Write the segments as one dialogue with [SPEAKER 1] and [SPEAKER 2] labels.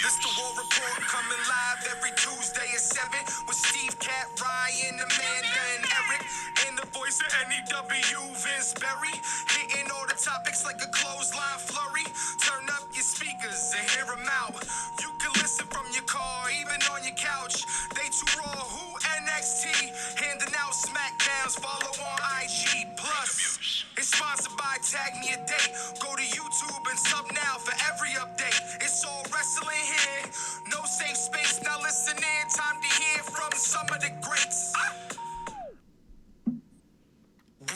[SPEAKER 1] This the War Report coming live every Tuesday at 7 with Steve, Cat, Ryan, Amanda, and Eric. And the voice of NEW, Vince Berry. Hitting all the topics like a clothesline flurry. Turn up your speakers and hear them out. You can listen from your car, even on your couch. They too raw, who NXT? Handing out Smackdowns, follow on IG. Plus, it's sponsored by Tag Me a Date. Go to YouTube and sub now for every update. It's all wrestling here. No safe space. Now listen in. Time to hear from some of the greats.
[SPEAKER 2] Bro.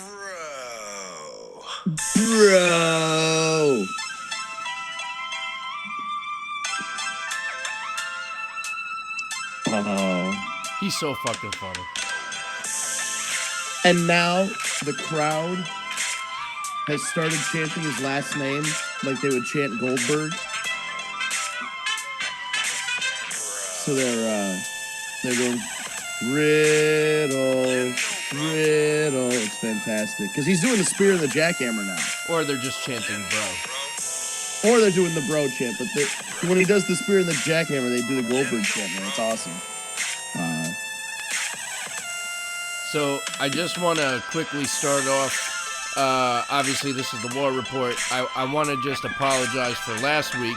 [SPEAKER 2] Oh.
[SPEAKER 3] He's so fucking funny.
[SPEAKER 2] And now the crowd has started chanting his last name like they would chant Goldberg. So they're going Riddle. It's fantastic because he's doing the spear and the jackhammer now.
[SPEAKER 3] Or they're just chanting bro.
[SPEAKER 2] Or they're doing the bro chant, but when he does the spear and the jackhammer, they do the Goldberg chant, man. It's awesome.
[SPEAKER 3] So I just want to quickly start off. Obviously, this is the War Report. I want to just apologize for last week.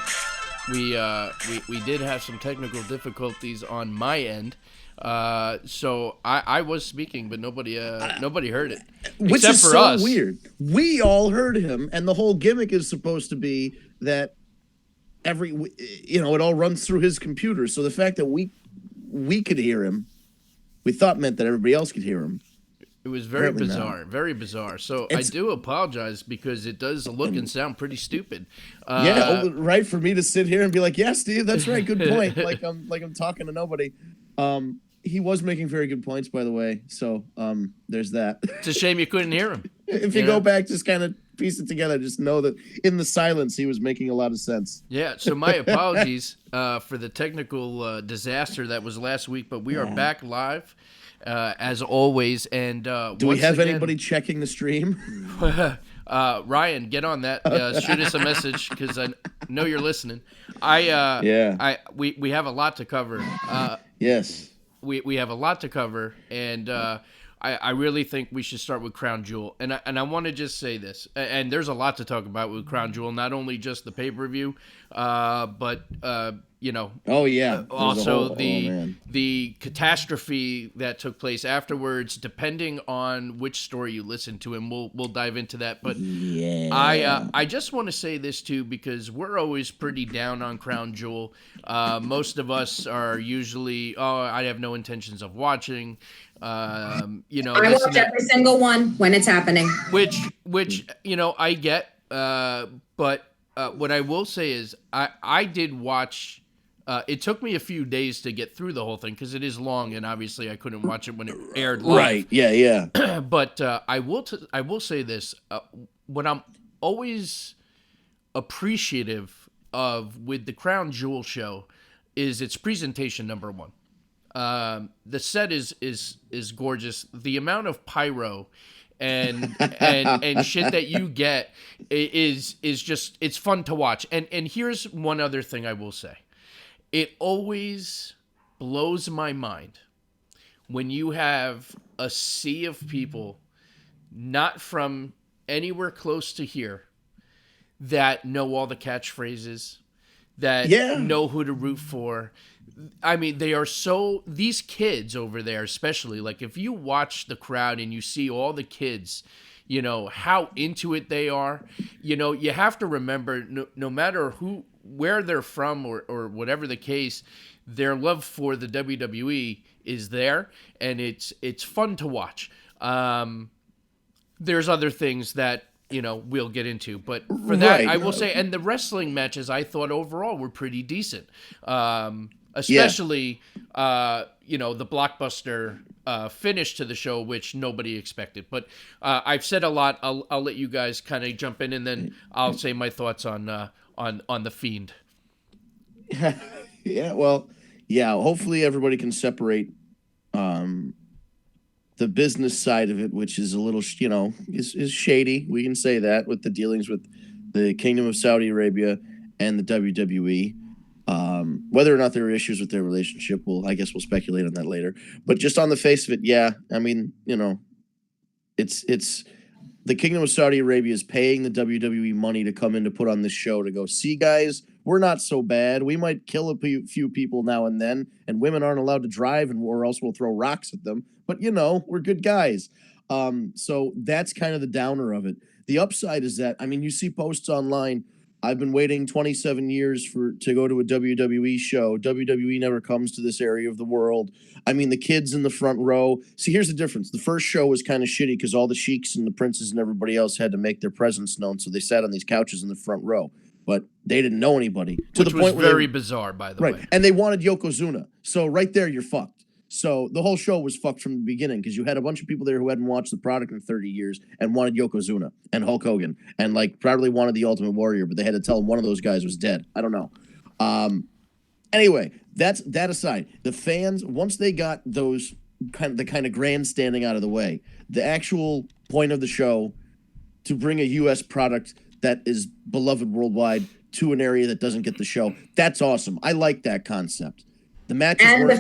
[SPEAKER 3] We did have some technical difficulties on my end. So I was speaking, but nobody heard it.
[SPEAKER 2] Which
[SPEAKER 3] except
[SPEAKER 2] is
[SPEAKER 3] for
[SPEAKER 2] so
[SPEAKER 3] us.
[SPEAKER 2] weird. We all heard him, and the whole gimmick is supposed to be that it all runs through his computer. So the fact that we could hear him, we thought meant that everybody else could hear him.
[SPEAKER 3] It was very bizarre. So I do apologize because it does look and sound pretty stupid.
[SPEAKER 2] Right for me to sit here and be like, yeah, Steve, that's right, good point. like I'm talking to nobody. He was making very good points, by the way. So there's that.
[SPEAKER 3] It's a shame you couldn't hear him.
[SPEAKER 2] If you go back, just kind of piece it together, just know that in the silence, he was making a lot of sense.
[SPEAKER 3] Yeah, so my apologies for the technical disaster that was last week, but we are back live as always. And
[SPEAKER 2] do we have anybody checking the stream?
[SPEAKER 3] Ryan, get on that. Shoot us a message because I know you're listening. We have a lot to cover.
[SPEAKER 2] Yes.
[SPEAKER 3] We have a lot to cover, and I really think we should start with Crown Jewel. And I want to just say this, and there's a lot to talk about with Crown Jewel, not only just the pay-per-view, but also the catastrophe that took place afterwards, depending on which story you listen to, and we'll dive into that. But I just want to say this too, because we're always pretty down on Crown Jewel. Most of us are usually, I have no intentions of watching. I
[SPEAKER 4] watch every single one when it's happening.
[SPEAKER 3] Which I get. But what I will say is I did watch. It took me a few days to get through the whole thing because it is long, and obviously I couldn't watch it when it aired live.
[SPEAKER 2] Right? Yeah.
[SPEAKER 3] But I will say this: what I'm always appreciative of with the Crown Jewel show is its presentation. Number one. The set is gorgeous. The amount of pyro and shit that you get is just, it's fun to watch. And here's one other thing I will say. It always blows my mind when you have a sea of people not from anywhere close to here that know all the catchphrases, that know who to root for. I mean, these kids over there, especially, like if you watch the crowd and you see all the kids, how into it they are, you have to remember no matter where they're from or whatever the case, their love for the WWE is there, and it's fun to watch. There's other things that, we'll get into, but for that, I will say, and the wrestling matches I thought overall were pretty decent. Especially, the blockbuster finish to the show, which nobody expected. But I've said a lot. I'll let you guys kind of jump in, and then I'll say my thoughts on the Fiend.
[SPEAKER 2] Hopefully everybody can separate the business side of it, which is a little, is shady. We can say that with the dealings with the Kingdom of Saudi Arabia and the WWE. Whether or not there are issues with their relationship, I guess we'll speculate on that later. But just on the face of it, yeah, I mean, it's the Kingdom of Saudi Arabia is paying the WWE money to come in to put on this show to go, see, guys, we're not so bad. We might kill a few people now and then, and women aren't allowed to drive, or else we'll throw rocks at them. But, we're good guys. So that's kind of the downer of it. The upside is that, I mean, you see posts online. I've been waiting 27 years to go to a WWE show. WWE never comes to this area of the world. I mean, the kids in the front row. See, here's the difference. The first show was kind of shitty because all the sheiks and the princes and everybody else had to make their presence known, so they sat on these couches in the front row. But they didn't know anybody.
[SPEAKER 3] Which was very bizarre, by the way.
[SPEAKER 2] And they wanted Yokozuna. So right there, you're fucked. So the whole show was fucked from the beginning because you had a bunch of people there who hadn't watched the product in 30 years and wanted Yokozuna and Hulk Hogan and probably wanted the Ultimate Warrior, but they had to tell them one of those guys was dead. I don't know. Anyway, that's that aside. The fans, once they got those kind of grandstanding out of the way, the actual point of the show to bring a U.S. product that is beloved worldwide to an area that doesn't get the show, that's awesome. I like that concept. The matches were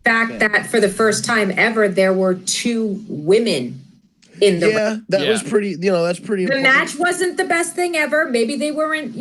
[SPEAKER 4] fact that for the first time ever, there were 2 women in the ring.
[SPEAKER 2] That was pretty, that's pretty
[SPEAKER 4] The
[SPEAKER 2] important.
[SPEAKER 4] match wasn't the best thing ever. Maybe they weren't,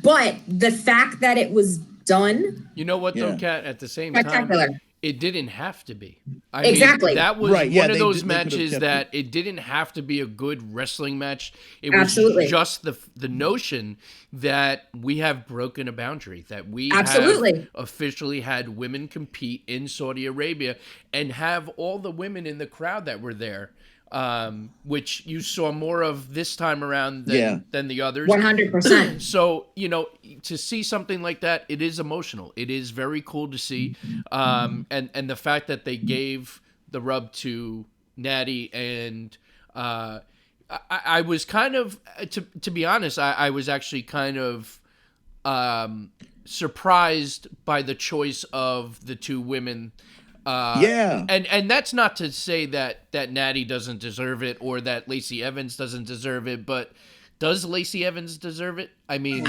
[SPEAKER 4] but the fact that it was done.
[SPEAKER 3] You know what, though, Kat, at the same time, it didn't have to be. I mean, that was one of those matches that it didn't have to be a good wrestling match. It was just the notion that we have broken a boundary, that we have officially had women compete in Saudi Arabia and have all the women in the crowd that were there, which you saw more of this time around than the others.
[SPEAKER 4] 100%.
[SPEAKER 3] So, to see something like that, it is emotional. It is very cool to see. And the fact that they gave the rub to Natty and I was kind of, to be honest, I was actually kind of surprised by the choice of the 2 women. And that's not to say that Natty doesn't deserve it or that Lacey Evans doesn't deserve it, but does Lacey Evans deserve it? I mean,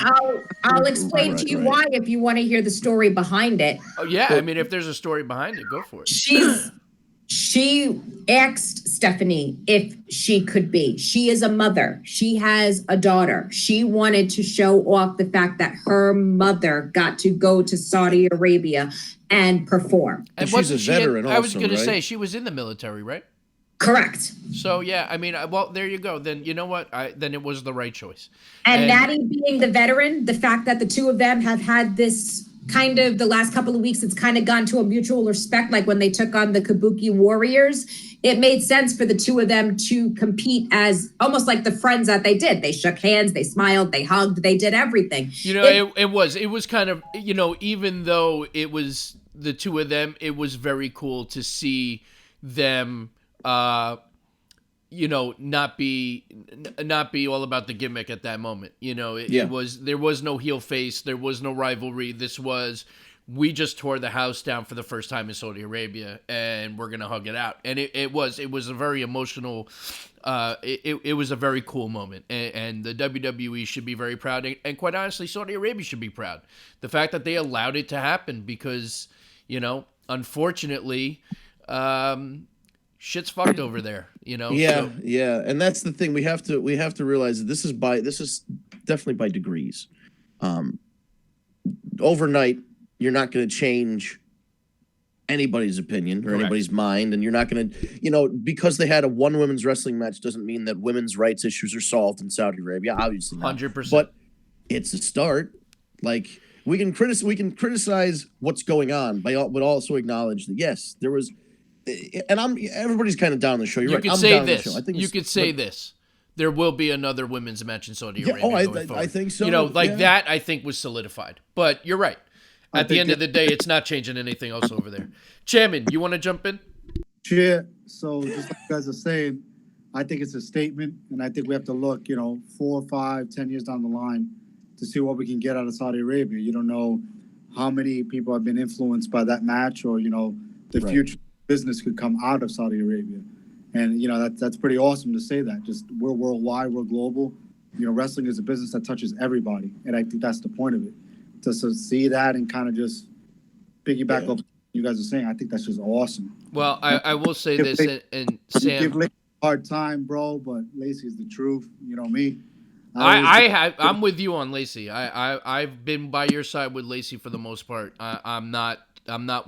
[SPEAKER 4] I'll explain to you why if you want to hear the story behind it.
[SPEAKER 3] Oh yeah, I mean, if there's a story behind it, go for it.
[SPEAKER 4] She asked Stephanie if she could be. She is a mother. She has a daughter. She wanted to show off the fact that her mother got to go to Saudi Arabia and perform.
[SPEAKER 2] And she's a veteran also,
[SPEAKER 3] I was going to say, she was in the military, right?
[SPEAKER 4] Correct.
[SPEAKER 3] So, yeah, I mean, well, there you go. Then, you know what? Then it was the right choice.
[SPEAKER 4] And Natty being the veteran, the fact that the 2 of them have had this kind of the last couple of weeks, it's kind of gone to a mutual respect. Like when they took on the Kabuki Warriors, it made sense for the 2 of them to compete as almost like the friends that they did. They shook hands, they smiled, they hugged, they did everything.
[SPEAKER 3] It was kind of, even though it was the 2 of them, it was very cool to see them, not be all about the gimmick at that moment. There was no heel face. There was no rivalry. This was, we just tore the house down for the first time in Saudi Arabia and we're going to hug it out. And it was a very emotional, it was a very cool moment. And the WWE should be very proud. And quite honestly, Saudi Arabia should be proud. The fact that they allowed it to happen because, unfortunately, shit's fucked over there,
[SPEAKER 2] Yeah, and that's the thing. We have to realize that this is definitely by degrees. Overnight, you're not going to change anybody's opinion or anybody's mind, and you're not going to, because they had a one women's wrestling match doesn't mean that women's rights issues are solved in Saudi Arabia. Obviously, not.
[SPEAKER 3] 100%.
[SPEAKER 2] But it's a start. Like we can criticize what's going on, but also acknowledge that yes, there was. And everybody's kind of down on the show. You're right.
[SPEAKER 3] I'm down on the show. I think you could say this. There will be another women's match in Saudi Arabia.
[SPEAKER 2] I think so.
[SPEAKER 3] That I think was solidified. But you're right. At the end of the day, it's not changing anything else over there. Chairman, you want to jump in?
[SPEAKER 5] Yeah. So just like you guys are saying, I think it's a statement, and I think we have to look, 4, 5, 10 years down the line to see what we can get out of Saudi Arabia. You don't know how many people have been influenced by that match, or the future business could come out of Saudi Arabia. And, that's pretty awesome to say that. Just we're worldwide, we're global. Wrestling is a business that touches everybody. And I think that's the point of it. to see that and kind of just piggyback off what you guys are saying. I think that's just awesome.
[SPEAKER 3] Well, I will say this, and
[SPEAKER 5] Give
[SPEAKER 3] Sam,
[SPEAKER 5] Lacey a hard time, bro, but Lacey is the truth. You know me.
[SPEAKER 3] I'm with you on Lacey. I've been by your side with Lacey for the most part. I'm not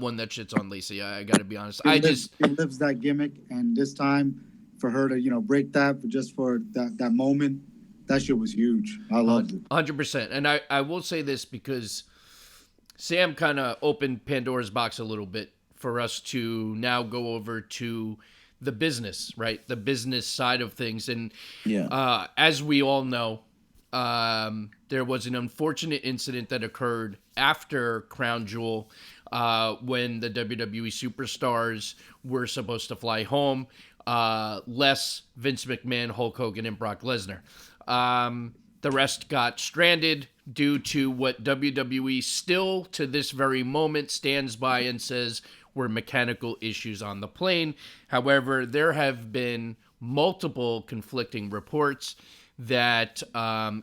[SPEAKER 3] one that shits on Lacey. I got to be honest.
[SPEAKER 5] She lives that gimmick, and this time for her to break that for that moment, that shit was huge. I loved it.
[SPEAKER 3] 100%. And I will say this because Sam kind of opened Pandora's box a little bit for us to now go over to the business, right? The business side of things. And as we all know, there was an unfortunate incident that occurred after Crown Jewel when the WWE superstars were supposed to fly home, less Vince McMahon, Hulk Hogan, and Brock Lesnar. The rest got stranded due to what WWE still to this very moment stands by and says were mechanical issues on the plane. However, there have been multiple conflicting reports that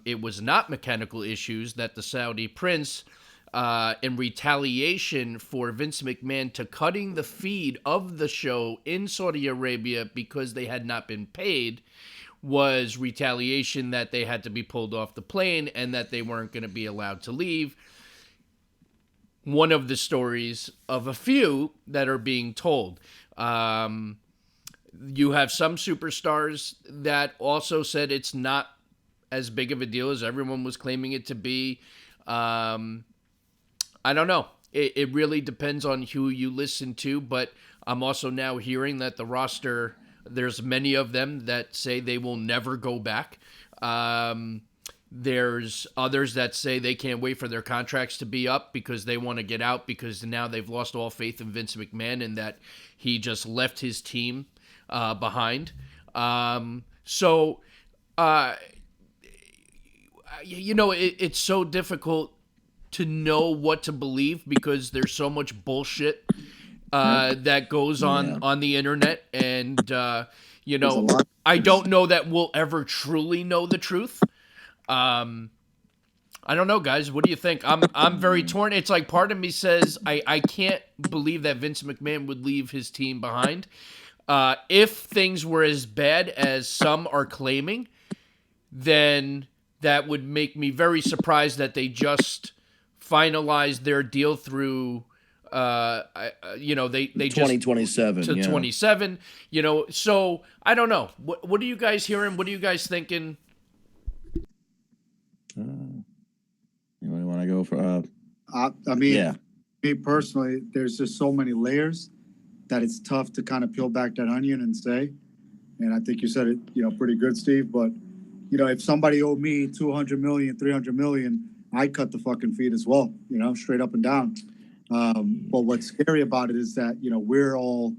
[SPEAKER 3] it was not mechanical issues, that the Saudi prince, in retaliation for Vince McMahon to cutting the feed of the show in Saudi Arabia because they had not been paid, was retaliation that they had to be pulled off the plane and that they weren't going to be allowed to leave. One of the stories of a few that are being told. You have some superstars that also said it's not as big of a deal as everyone was claiming it to be. I don't know. It really depends on who you listen to, but I'm also now hearing that the roster, there's many of them that say they will never go back. There's others that say they can't wait for their contracts to be up because they want to get out because now they've lost all faith in Vince McMahon and that he just left his team behind. It's so difficult to know what to believe because there's so much bullshit that goes on the internet. And, I don't know that we'll ever truly know the truth. I don't know, guys. What do you think? I'm very torn. It's like part of me says I can't believe that Vince McMahon would leave his team behind. If things were as bad as some are claiming, then that would make me very surprised that they just finalized their deal through they
[SPEAKER 2] 2027
[SPEAKER 3] to 27. So I don't know. What are you guys hearing? What are you guys thinking?
[SPEAKER 2] You want to go for?
[SPEAKER 5] Me personally, there's just so many layers that it's tough to kind of peel back that onion and say. And I think you said it, pretty good, Steve. But if somebody owed me 200 million, 300 million, I'd cut the fucking feed as well. Straight up and down. But what's scary about it is that we're all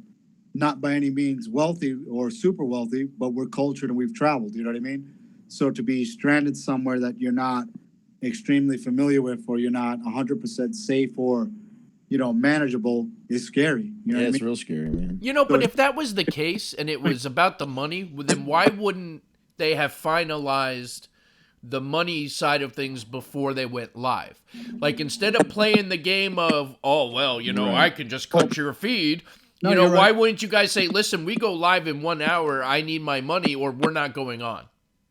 [SPEAKER 5] not by any means wealthy or super wealthy, but we're cultured and we've traveled. You know what I mean? So to be stranded somewhere that you're not extremely familiar with, or you're not 100% safe or, manageable, is scary. You know what I mean?
[SPEAKER 2] It's real scary, man.
[SPEAKER 3] But if that was the case and it was about the money, then why wouldn't they have finalized the money side of things before they went live? Like, instead of playing the game of, I can just cut your feed. Why wouldn't you guys say, listen, we go live in 1 hour, I need my money, or we're not going on?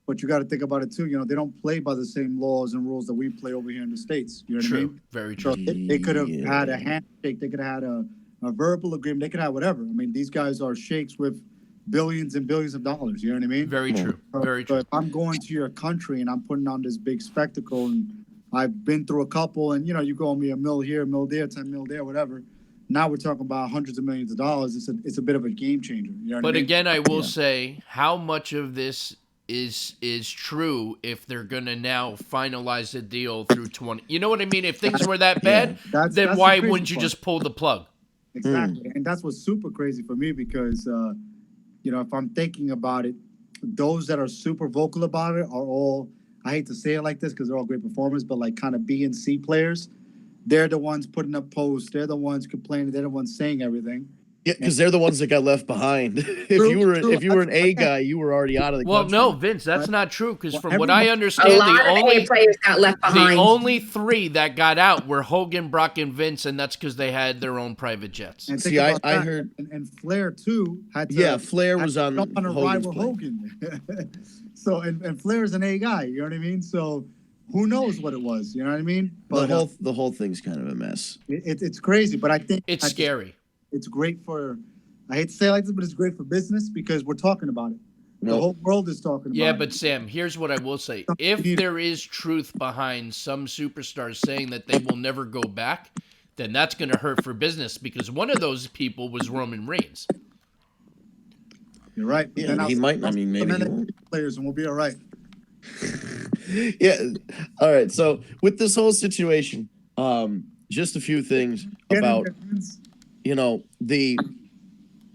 [SPEAKER 5] But you got to think about it too. They don't play by the same laws and rules that we play over here in the States. You know what I mean?
[SPEAKER 3] Very true.
[SPEAKER 5] So they could have had a handshake. They could have had a verbal agreement. They could have whatever. I mean, these guys are sheikhs with billions and billions of dollars. You know what I mean?
[SPEAKER 3] Very true. Very true.
[SPEAKER 5] So if I'm going to your country and I'm putting on this big spectacle, and I've been through a couple, and you go on me a mil here, a mil there, 10 mil there, whatever. Now we're talking about hundreds of millions of dollars. It's a bit of a game changer. You know what I mean?
[SPEAKER 3] Again, I will say, how much of this is true if they're gonna now finalize the deal through 20? You know what I mean? If things were that bad, then why wouldn't you just pull the plug?
[SPEAKER 5] Exactly. And that's what's super crazy for me because if I'm thinking about it, those that are super vocal about it are all, I hate to say it like this because they're all great performers, but like kind of B and C players. They're the ones putting up posts. They're the ones complaining. They're the ones saying everything.
[SPEAKER 2] Yeah, because they're the ones that got left behind. if
[SPEAKER 5] True,
[SPEAKER 2] you were
[SPEAKER 5] true.
[SPEAKER 2] if you were an A guy, you were already out of the
[SPEAKER 3] Well,
[SPEAKER 2] country.
[SPEAKER 3] no, Vince, that's not true. Because
[SPEAKER 5] Well,
[SPEAKER 3] from what I
[SPEAKER 4] A
[SPEAKER 3] understand,
[SPEAKER 4] lot of A players got left
[SPEAKER 3] the
[SPEAKER 4] behind.
[SPEAKER 3] only 3 that got out were Hogan, Brock, and Vince, and that's because they had their own private jets.
[SPEAKER 5] And
[SPEAKER 2] See,
[SPEAKER 5] think about
[SPEAKER 2] I
[SPEAKER 5] that.
[SPEAKER 2] heard-
[SPEAKER 5] and Flair too had to.
[SPEAKER 2] Yeah, Flair was
[SPEAKER 5] had to
[SPEAKER 2] on
[SPEAKER 5] jump a
[SPEAKER 2] Hogan's
[SPEAKER 5] rival
[SPEAKER 2] plane.
[SPEAKER 5] Hogan. So and Flair's an A guy. You know what I mean? So who knows what it was? You know what I mean? But
[SPEAKER 2] The whole thing's kind of a mess.
[SPEAKER 5] it's crazy. But I think
[SPEAKER 3] It's scary.
[SPEAKER 5] It's great for. I hate to say it like this, but it's great for business because we're talking about it. The
[SPEAKER 2] No.
[SPEAKER 5] whole world is talking about it.
[SPEAKER 3] Yeah, but Sam, here's what I will say. If there is truth behind some superstars saying that they will never go back, then that's going to hurt for business because one of those people was Roman Reigns.
[SPEAKER 5] You're right. But
[SPEAKER 2] Yeah,
[SPEAKER 5] then
[SPEAKER 2] he
[SPEAKER 5] I'll-
[SPEAKER 2] might. I mean, maybe
[SPEAKER 5] I'll
[SPEAKER 2] he won't.
[SPEAKER 5] players and we'll be all right.
[SPEAKER 2] Yeah. All right. So with this whole situation, just a few things
[SPEAKER 5] Get in
[SPEAKER 2] about
[SPEAKER 5] there, Vince.
[SPEAKER 2] the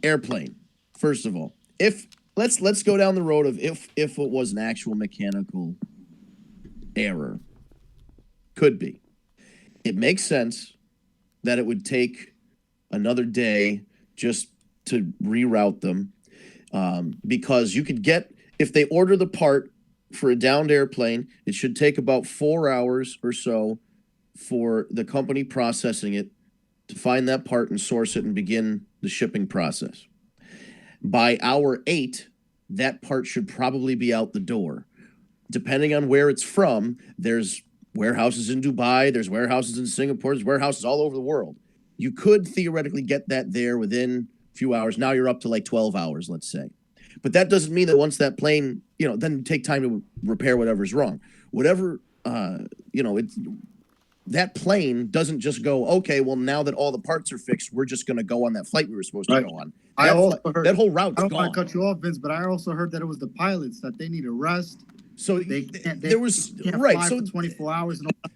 [SPEAKER 2] airplane. First of all, if let's go down the road of if it was an actual mechanical error. Could be. It makes sense that it would take another day just to reroute them, because you could get, if they order the part for a downed airplane, it should take about 4 hours or so for the company processing it to find that part and source it and begin the shipping process. By hour 8, that part should probably be out the door. Depending on where it's from, there's warehouses in Dubai, there's warehouses in Singapore, there's warehouses all over the world. You could theoretically get that there within a few hours. Now you're up to like 12 hours, let's say. But that doesn't mean that once that plane, then take time to repair whatever's wrong. Whatever, that plane doesn't just go, okay, well, now that all the parts are fixed, we're just going to go on that flight we were supposed to
[SPEAKER 5] Right.
[SPEAKER 2] go on.
[SPEAKER 5] I
[SPEAKER 2] That,
[SPEAKER 5] also heard,
[SPEAKER 2] that whole route's
[SPEAKER 5] I don't
[SPEAKER 2] gone.
[SPEAKER 5] want to cut you off, Vince, but I also heard that it was the pilots that they need a rest.
[SPEAKER 2] So
[SPEAKER 5] They can't,
[SPEAKER 2] there was,
[SPEAKER 5] can't
[SPEAKER 2] right,
[SPEAKER 5] fly
[SPEAKER 2] so
[SPEAKER 5] for 24 hours. And all.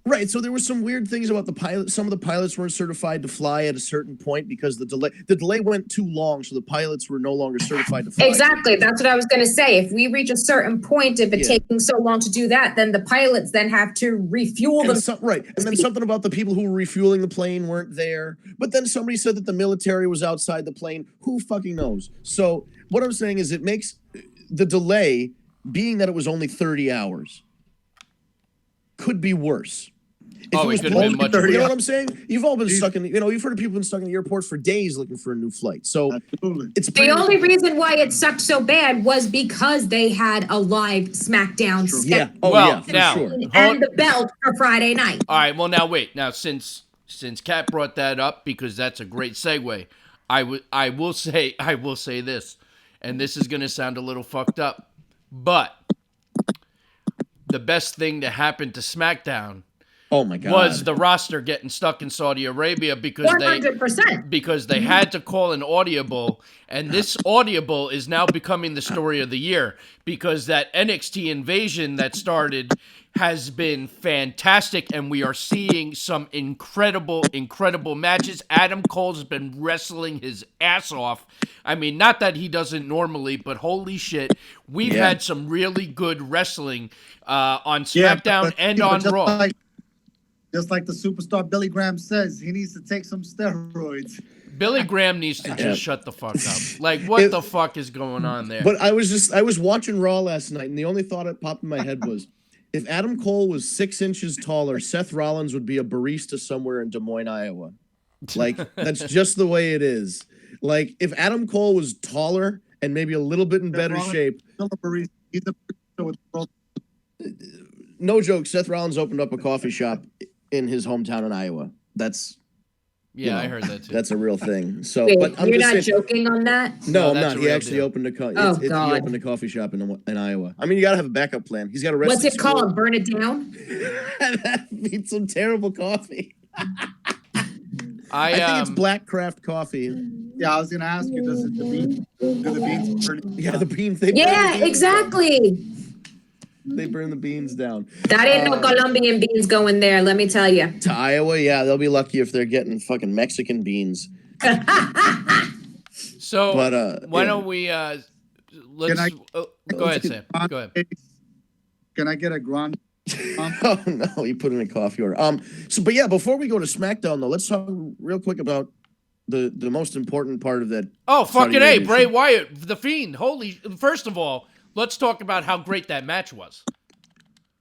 [SPEAKER 2] right, so there were some weird things about the pilot. Some of the pilots weren't certified to fly at a certain point because the delay went too long, so the pilots were no longer certified to fly.
[SPEAKER 4] Exactly. That's what I was going to say. If we reach a certain point, if it's
[SPEAKER 2] Yeah.
[SPEAKER 4] taking so long to do that, then the pilots then have to refuel them.
[SPEAKER 2] And then something about the people who were refueling the plane weren't there. But then somebody said that the military was outside the plane. Who fucking knows? So what I'm saying is it makes the delay, being that it was only 30 hours, could be worse. If
[SPEAKER 3] Oh, it
[SPEAKER 2] was
[SPEAKER 3] could have been
[SPEAKER 2] only
[SPEAKER 3] much
[SPEAKER 2] 30, you know
[SPEAKER 3] worse.
[SPEAKER 2] what I'm saying? You've all been stuck in, you've heard of people been stuck in the airport for days looking for a new flight. So
[SPEAKER 5] Absolutely.
[SPEAKER 2] it's
[SPEAKER 4] The
[SPEAKER 2] pretty,
[SPEAKER 4] only reason why it sucked so bad was because they had a live SmackDown
[SPEAKER 2] yeah. Oh,
[SPEAKER 3] Well,
[SPEAKER 2] yeah, for
[SPEAKER 3] now-
[SPEAKER 2] sure.
[SPEAKER 4] and the belt for Friday night.
[SPEAKER 3] All right, well, now wait. Now, since Kat brought that up, because that's a great segue, I will say this, and this is going to sound a little fucked up, but the best thing to happen to SmackDown
[SPEAKER 2] Oh, my God.
[SPEAKER 3] was the roster getting stuck in Saudi Arabia because
[SPEAKER 4] 100%.
[SPEAKER 3] they had to call an audible, and this audible is now becoming the story of the year because that NXT invasion that started has been fantastic, and we are seeing some incredible matches. Adam Cole's been wrestling his ass off. I mean, not that he doesn't normally, but holy shit, we've
[SPEAKER 2] Yeah.
[SPEAKER 3] had some really good wrestling on
[SPEAKER 5] Yeah,
[SPEAKER 3] SmackDown
[SPEAKER 5] but-
[SPEAKER 3] and
[SPEAKER 5] but
[SPEAKER 3] on
[SPEAKER 5] just
[SPEAKER 3] Raw.
[SPEAKER 5] Just like the superstar Billy Graham says, he needs to take some steroids.
[SPEAKER 3] Billy Graham needs to just
[SPEAKER 2] Yeah.
[SPEAKER 3] shut the fuck up. Like, what
[SPEAKER 2] If-
[SPEAKER 3] the fuck is going on there?
[SPEAKER 2] But I was watching Raw last night, and the only thought that popped in my head was, if Adam Cole was 6 inches taller, Seth Rollins would be a barista somewhere in Des Moines, Iowa. Like, that's just the way it is. Like, if Adam Cole was taller and maybe a little bit in better
[SPEAKER 5] Rollins-
[SPEAKER 2] shape,
[SPEAKER 5] He's a barista with world.
[SPEAKER 2] no joke, Seth Rollins opened up a coffee shop in his hometown in Iowa. That's
[SPEAKER 3] yeah, I
[SPEAKER 2] know,
[SPEAKER 3] heard that too.
[SPEAKER 2] that's a real thing. So,
[SPEAKER 4] Wait,
[SPEAKER 2] but I'm
[SPEAKER 4] you're
[SPEAKER 2] just
[SPEAKER 4] not
[SPEAKER 2] saying,
[SPEAKER 4] joking on that?
[SPEAKER 2] no,
[SPEAKER 3] No,
[SPEAKER 2] I'm
[SPEAKER 3] that's
[SPEAKER 2] not.
[SPEAKER 3] a
[SPEAKER 2] He
[SPEAKER 3] real
[SPEAKER 2] actually
[SPEAKER 3] deal.
[SPEAKER 2] opened a
[SPEAKER 4] Oh,
[SPEAKER 2] he
[SPEAKER 4] God.
[SPEAKER 2] opened a coffee shop in Iowa. I mean, you got to have a backup plan. He's got a
[SPEAKER 4] What's
[SPEAKER 2] wrestling
[SPEAKER 4] it called? Burn it down?
[SPEAKER 2] That beats some terrible coffee.
[SPEAKER 3] I
[SPEAKER 2] I think it's black craft coffee.
[SPEAKER 5] Yeah, I was gonna ask you, does it the beans? Do the beans burn?
[SPEAKER 2] Yeah, the beans. They burn
[SPEAKER 4] Yeah,
[SPEAKER 2] the beans
[SPEAKER 4] exactly.
[SPEAKER 2] down. They burn the beans down.
[SPEAKER 4] That ain't no Colombian beans going there, let me tell you.
[SPEAKER 2] To Iowa, yeah, they'll be lucky if they're getting fucking Mexican beans.
[SPEAKER 3] so
[SPEAKER 2] But,
[SPEAKER 3] why
[SPEAKER 2] yeah.
[SPEAKER 3] don't we let's
[SPEAKER 5] Can I-
[SPEAKER 3] go ahead, Sam. Go ahead.
[SPEAKER 5] Can I get a grande?
[SPEAKER 2] Oh no, he put in a coffee order. But yeah, before we go to SmackDown though, let's talk real quick about the most important part of that.
[SPEAKER 3] Oh,
[SPEAKER 2] Saudi
[SPEAKER 3] fucking A,
[SPEAKER 2] Arabia
[SPEAKER 3] Bray
[SPEAKER 2] show.
[SPEAKER 3] Wyatt, The Fiend. First of all, let's talk about how great that match was.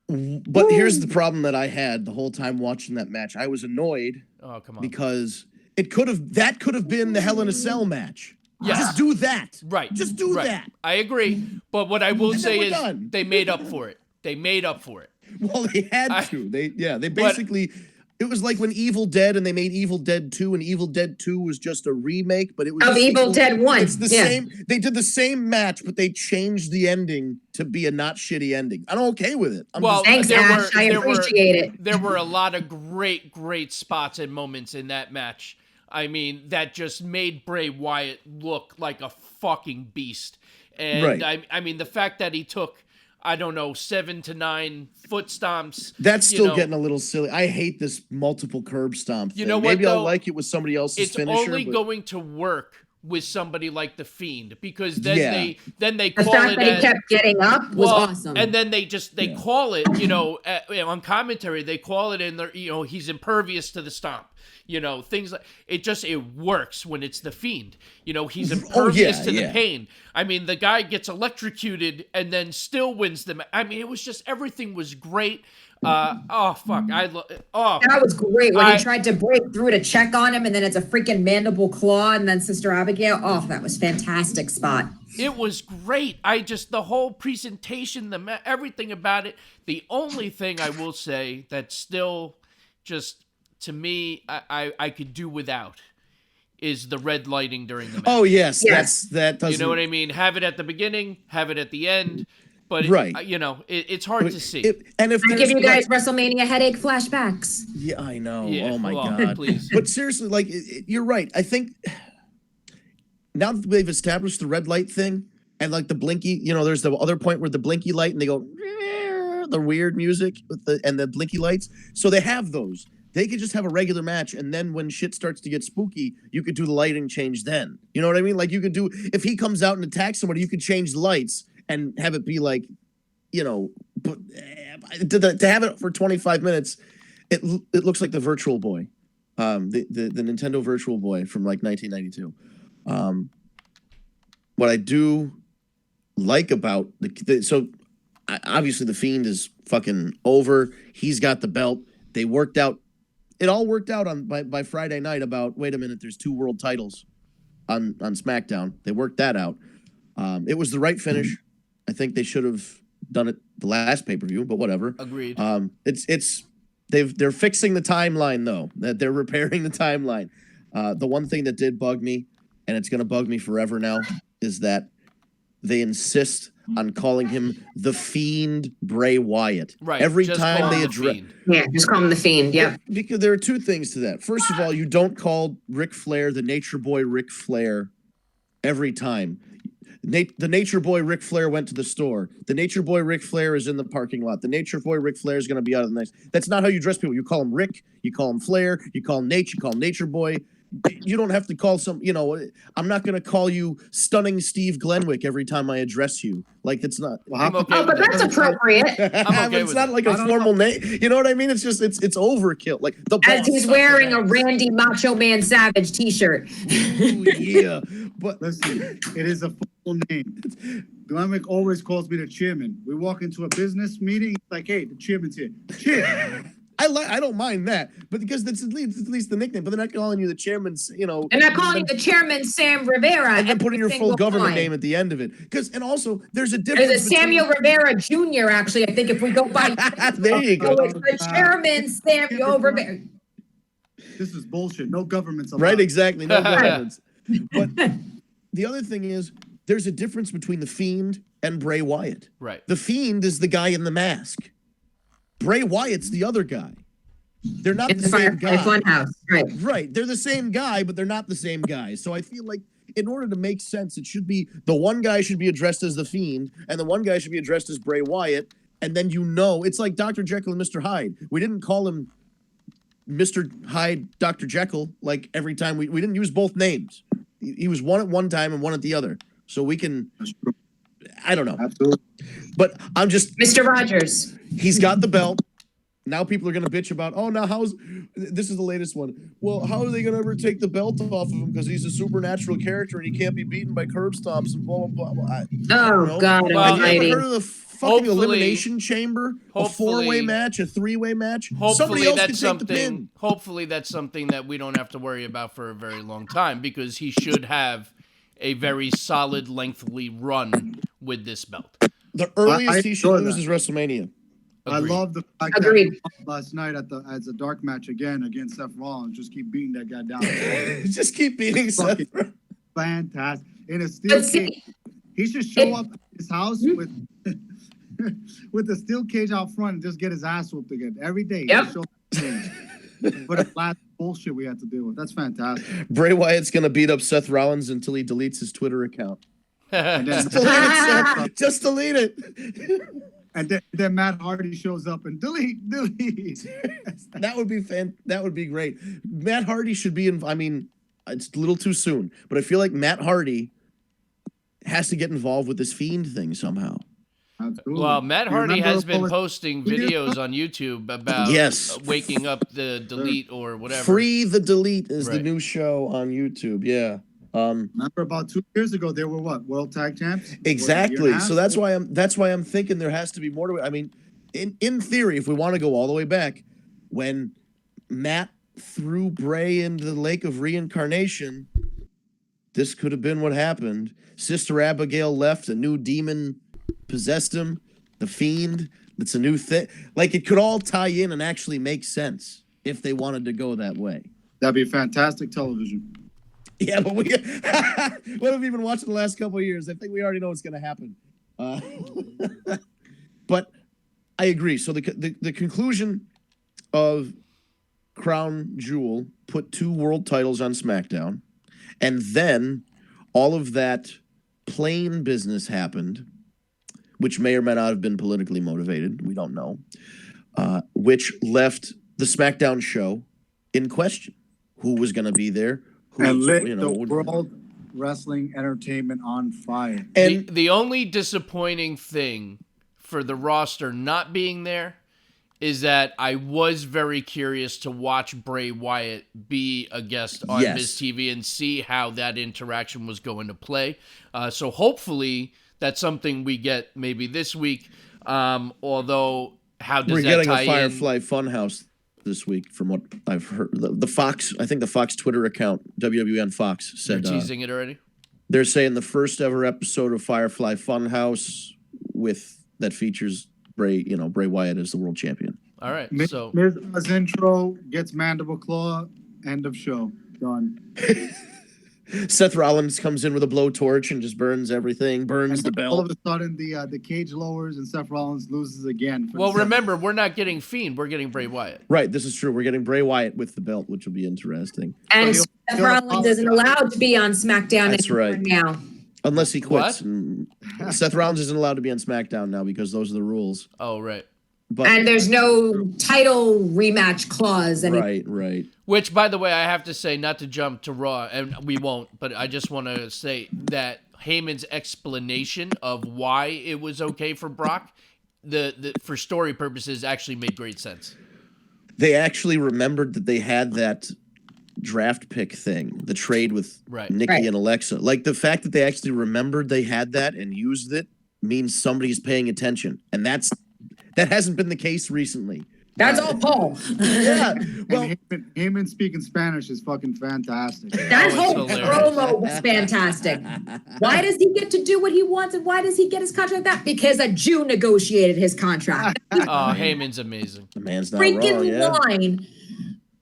[SPEAKER 2] But here's the problem that I had the whole time watching that match. I was annoyed
[SPEAKER 3] Oh, come on.
[SPEAKER 2] because that could have been the Hell in a Cell match.
[SPEAKER 3] Yes.
[SPEAKER 2] Just do that.
[SPEAKER 3] Right.
[SPEAKER 2] Just do
[SPEAKER 3] right.
[SPEAKER 2] that.
[SPEAKER 3] I agree. But what I will
[SPEAKER 2] And then
[SPEAKER 3] say
[SPEAKER 2] we're
[SPEAKER 3] is
[SPEAKER 2] done.
[SPEAKER 3] they made up for it. They made up for it.
[SPEAKER 2] Well, they had to. They basically. It was like when Evil Dead and they made Evil Dead 2, and Evil Dead 2 was just a remake, but it was
[SPEAKER 4] Of
[SPEAKER 2] just
[SPEAKER 4] Evil Dead 1.
[SPEAKER 2] It's the same. They did the same match, but they changed the ending to be a not shitty ending. I'm okay with it.
[SPEAKER 4] Thanks, Ash. I appreciate it.
[SPEAKER 3] There were a lot of great spots and moments in that match. I mean, that just made Bray Wyatt look like a fucking beast. And
[SPEAKER 2] Right.
[SPEAKER 3] I mean, the fact that he took, I don't know, 7 to 9 foot stomps.
[SPEAKER 2] That's still getting a little silly. I hate this multiple curb stomp thing.
[SPEAKER 3] You know what,
[SPEAKER 2] Maybe
[SPEAKER 3] though?
[SPEAKER 2] I'll like it with somebody else's
[SPEAKER 3] It's
[SPEAKER 2] finisher.
[SPEAKER 3] only
[SPEAKER 2] but
[SPEAKER 3] going to work with somebody like The Fiend, because then
[SPEAKER 2] Yeah.
[SPEAKER 3] they
[SPEAKER 4] The
[SPEAKER 3] call
[SPEAKER 4] fact
[SPEAKER 3] it
[SPEAKER 4] that he
[SPEAKER 3] as,
[SPEAKER 4] kept getting up was awesome.
[SPEAKER 3] And then they call it, on commentary, they call it in the, he's impervious to the stomp. Things like it works when it's The Fiend. He's impervious to the pain. I mean, the guy gets electrocuted and then still wins the match. I mean, it was just, everything was great. That
[SPEAKER 4] was great when he tried to break through to check on him, and then it's a freaking mandible claw, and then Sister Abigail. Oh, that was fantastic spot.
[SPEAKER 3] It was great. The whole presentation, everything about it. The only thing I will say that's still just, to me, I could do without is the red lighting during the match.
[SPEAKER 2] Oh yes. That doesn't.
[SPEAKER 3] You know what I mean? Have it at the beginning, have it at the end. But
[SPEAKER 2] Right.
[SPEAKER 3] It's hard to see.
[SPEAKER 4] I give you guys WrestleMania headache flashbacks.
[SPEAKER 2] Yeah, I know.
[SPEAKER 3] Yeah,
[SPEAKER 2] Oh my
[SPEAKER 3] well,
[SPEAKER 2] god.
[SPEAKER 3] please.
[SPEAKER 2] But seriously, you're right. I think now that they've established the red light thing and like the blinky, there's the other point where the blinky light and they go the weird music with the blinky lights. So they have those. They could just have a regular match, and then when shit starts to get spooky, you could do the lighting change then. You know what I mean? Like you could do, if he comes out and attacks somebody, you could change the lights and have it be like, but to have it for 25 minutes, it looks like the Virtual Boy, the Nintendo Virtual Boy from like 1992. What I do like about obviously the Fiend is fucking over. He's got the belt. They worked out. It all worked out by Friday night about, wait a minute, there's 2 world titles on Smackdown. They worked that out. It was the right finish. I think they should have done it the last pay-per-view, but whatever.
[SPEAKER 3] Agreed.
[SPEAKER 2] They're fixing the timeline though. That they're repairing the timeline. The one thing that did bug me, and it's going to bug me forever now, is that they insist on calling him the Fiend Bray Wyatt.
[SPEAKER 3] Right.
[SPEAKER 2] Every
[SPEAKER 3] just
[SPEAKER 2] time
[SPEAKER 3] call
[SPEAKER 2] they
[SPEAKER 3] him The
[SPEAKER 2] address.
[SPEAKER 3] Fiend.
[SPEAKER 4] Yeah, just call him the Fiend. Yeah.
[SPEAKER 2] Because there are 2 things to that. First of all, you don't call Ric Flair the Nature Boy Ric Flair every time. The Nature Boy Ric Flair went to the store. The Nature Boy Ric Flair is in the parking lot. The Nature Boy Ric Flair is going to be out of the next. That's not how you dress people. You call him Rick. You call him Flair. You call him Nate. You call him Nature Boy. You don't have to call I'm not going to call you Stunning Steve Glenwick every time I address you. Like, it's not.
[SPEAKER 3] I'm okay
[SPEAKER 4] Oh, but
[SPEAKER 3] with
[SPEAKER 4] that's
[SPEAKER 3] it.
[SPEAKER 4] appropriate.
[SPEAKER 3] I'm okay
[SPEAKER 2] it's
[SPEAKER 3] with
[SPEAKER 2] not
[SPEAKER 3] it.
[SPEAKER 2] like a formal name. You know what I mean? It's just, it's overkill. Like, the
[SPEAKER 4] As
[SPEAKER 2] boss
[SPEAKER 4] he's
[SPEAKER 2] sucks
[SPEAKER 4] wearing a
[SPEAKER 2] ass.
[SPEAKER 4] Randy Macho Man Savage t-shirt.
[SPEAKER 2] Ooh, yeah. But
[SPEAKER 5] Listen, it is a full name. Glenwick always calls me the chairman. We walk into a business meeting, it's like, hey, the chairman's here. Chair.
[SPEAKER 2] I don't mind that, but because that's at least the nickname. But they're not calling you the chairman's,
[SPEAKER 4] And they're calling the chairman Sam Rivera.
[SPEAKER 2] and then putting your
[SPEAKER 4] every
[SPEAKER 2] full
[SPEAKER 4] single
[SPEAKER 2] government
[SPEAKER 4] time.
[SPEAKER 2] name at the end of it. And also there's a difference.
[SPEAKER 4] There's a Samuel Rivera Jr. Actually, I think if we go by.
[SPEAKER 2] There you go.
[SPEAKER 4] Oh, it's the chairman Samuel Rivera.
[SPEAKER 5] This is bullshit. No government's allowed.
[SPEAKER 2] Right, exactly. No governments. But the other thing is, there's a difference between the Fiend and Bray Wyatt.
[SPEAKER 3] Right.
[SPEAKER 2] The Fiend is the guy in the mask. Bray Wyatt's the other guy. They're not
[SPEAKER 4] In
[SPEAKER 2] the
[SPEAKER 4] the
[SPEAKER 2] same
[SPEAKER 4] Firefly
[SPEAKER 2] guy.
[SPEAKER 4] Funhouse, right?
[SPEAKER 2] Right. They're the same guy, but they're not the same guy. So I feel like in order to make sense, it should be the one guy should be addressed as the Fiend, and the one guy should be addressed as Bray Wyatt. And then it's like Dr. Jekyll and Mr. Hyde. We didn't call him Mr. Hyde, Dr. Jekyll, like every time. We didn't use both names. He was one at one time and one at the other. So we can,
[SPEAKER 5] That's true.
[SPEAKER 2] I don't know.
[SPEAKER 5] Absolutely.
[SPEAKER 2] But I'm just,
[SPEAKER 4] Mr. Rogers.
[SPEAKER 2] he's got the belt. Now people are going to bitch about, this is the latest one. Well, how are they going to ever take the belt off of him because he's a supernatural character and he can't be beaten by curb stomps and blah, blah, blah. I don't know.
[SPEAKER 4] God
[SPEAKER 3] Well,
[SPEAKER 2] Have you ever
[SPEAKER 4] almighty.
[SPEAKER 2] heard of the fucking
[SPEAKER 3] Hopefully-
[SPEAKER 2] elimination chamber? A four-way match, a three-way match? Somebody
[SPEAKER 3] Hopefully
[SPEAKER 2] else
[SPEAKER 3] that's
[SPEAKER 2] can take the pin.
[SPEAKER 3] something. Hopefully that's something that we don't have to worry about for a very long time because he should have a very solid, lengthy run with this belt.
[SPEAKER 2] The earliest
[SPEAKER 5] I
[SPEAKER 2] he should
[SPEAKER 5] enjoy
[SPEAKER 2] lose
[SPEAKER 5] that.
[SPEAKER 2] is WrestleMania.
[SPEAKER 5] I
[SPEAKER 3] Agreed.
[SPEAKER 5] love the fact
[SPEAKER 4] Agreed.
[SPEAKER 5] that last night as a dark match again against Seth Rollins, just keep beating that guy down.
[SPEAKER 2] Just keep beating Seth.
[SPEAKER 5] Fucking fantastic. In a steel
[SPEAKER 4] But see-
[SPEAKER 5] cage. He should show up at his house with with a steel cage out front and just get his ass whooped again every day.
[SPEAKER 4] Yep.
[SPEAKER 5] Just show up at the cage. But the last bullshit we had to deal with. That's fantastic.
[SPEAKER 2] Bray Wyatt's going to beat up Seth Rollins until he deletes his Twitter account.
[SPEAKER 5] And then,
[SPEAKER 2] Just delete it, Seth. Just delete it.
[SPEAKER 5] and then Matt Hardy shows up and delete.
[SPEAKER 2] That would be That would be great. Matt Hardy should be in. I mean, it's a little too soon, but I feel like Matt Hardy has to get involved with this Fiend thing somehow.
[SPEAKER 5] Absolutely.
[SPEAKER 3] Well, Matt
[SPEAKER 5] You
[SPEAKER 3] Hardy
[SPEAKER 5] remember
[SPEAKER 3] has been
[SPEAKER 5] all the-
[SPEAKER 3] posting videos on YouTube about
[SPEAKER 2] Yes.
[SPEAKER 3] waking up the delete or whatever.
[SPEAKER 2] Free the Delete is the
[SPEAKER 3] Right.
[SPEAKER 2] new show on YouTube. Yeah.
[SPEAKER 5] Remember about 2 years ago they were what, world tag champs?
[SPEAKER 2] Exactly.
[SPEAKER 5] What, a
[SPEAKER 2] So
[SPEAKER 5] year and a
[SPEAKER 2] that's why I'm thinking there has to be more to it. I mean, in theory, if we want to go all the way back, when Matt threw Bray into the lake of reincarnation, this could have been what happened. Sister Abigail left, a new demon possessed him, the Fiend. It's a new thing. Like, it could all tie in and actually make sense if they wanted to go that way.
[SPEAKER 5] That'd be fantastic television.
[SPEAKER 2] Yeah, but what have we been watching the last couple of years? I think we already know what's going to happen. But I agree. So the conclusion of Crown Jewel put 2 world titles on SmackDown, and then all of that plain business happened, which may or may not have been politically motivated. We don't know. Which left the SmackDown show in question. Who was going to be there?
[SPEAKER 5] And lit the World Wrestling Entertainment on fire.
[SPEAKER 2] And
[SPEAKER 3] The only disappointing thing for the roster not being there is that I was very curious to watch Bray Wyatt be a guest on
[SPEAKER 2] Yes.
[SPEAKER 3] Miz TV and see how that interaction was going to play. So hopefully that's something we get maybe this week. Although, how does
[SPEAKER 2] we're
[SPEAKER 3] that
[SPEAKER 2] getting
[SPEAKER 3] tie
[SPEAKER 2] a
[SPEAKER 3] in?
[SPEAKER 2] Firefly Funhouse this week, from what I've heard. The Fox, I think the Fox Twitter account, WWN Fox,
[SPEAKER 3] They're
[SPEAKER 2] said
[SPEAKER 3] teasing it already?
[SPEAKER 2] they're saying the first ever episode of Firefly Funhouse that features Bray Wyatt as the world champion.
[SPEAKER 3] All right.
[SPEAKER 5] Miz
[SPEAKER 3] So
[SPEAKER 5] as intro gets mandible claw. End of show. Done.
[SPEAKER 2] Seth Rollins comes in with a blowtorch and just burns everything, burns the
[SPEAKER 5] All of
[SPEAKER 2] belt.
[SPEAKER 5] a sudden, the cage lowers and Seth Rollins loses again.
[SPEAKER 3] well, remember, we're not getting Fiend. We're getting Bray Wyatt.
[SPEAKER 2] Right, this is true. We're getting Bray Wyatt with the belt, which will be interesting.
[SPEAKER 4] And
[SPEAKER 5] So
[SPEAKER 4] Seth
[SPEAKER 5] he'll
[SPEAKER 4] Rollins isn't allowed to be on SmackDown
[SPEAKER 2] That's
[SPEAKER 4] anymore
[SPEAKER 2] right.
[SPEAKER 4] now.
[SPEAKER 2] Unless he quits.
[SPEAKER 3] What?
[SPEAKER 2] And Seth Rollins isn't allowed to be on SmackDown now because those are the rules.
[SPEAKER 3] Oh, right.
[SPEAKER 2] But
[SPEAKER 4] And there's no title rematch clause anymore.
[SPEAKER 2] right.
[SPEAKER 3] Which, by the way, I have to say, not to jump to Raw, and we won't, but I just want to say that Heyman's explanation of why it was okay for Brock, for story purposes, actually made great sense.
[SPEAKER 2] They actually remembered that they had that draft pick thing, the trade with
[SPEAKER 3] Right.
[SPEAKER 2] Nikki
[SPEAKER 4] Right.
[SPEAKER 2] and Alexa. Like, the fact that they actually remembered they had that and used it means somebody's paying attention. And that hasn't been the case recently.
[SPEAKER 4] That's all Paul.
[SPEAKER 2] Yeah. Well,
[SPEAKER 5] And Heyman speaking Spanish is fucking fantastic.
[SPEAKER 4] That
[SPEAKER 3] Oh,
[SPEAKER 4] whole
[SPEAKER 3] it's hilarious.
[SPEAKER 4] promo was fantastic. Why does he get to do what he wants and why does he get his contract back? Because a Jew negotiated his contract.
[SPEAKER 3] Oh, Heyman's amazing.
[SPEAKER 2] the man's not wrong,
[SPEAKER 4] Freaking
[SPEAKER 2] yeah.
[SPEAKER 4] line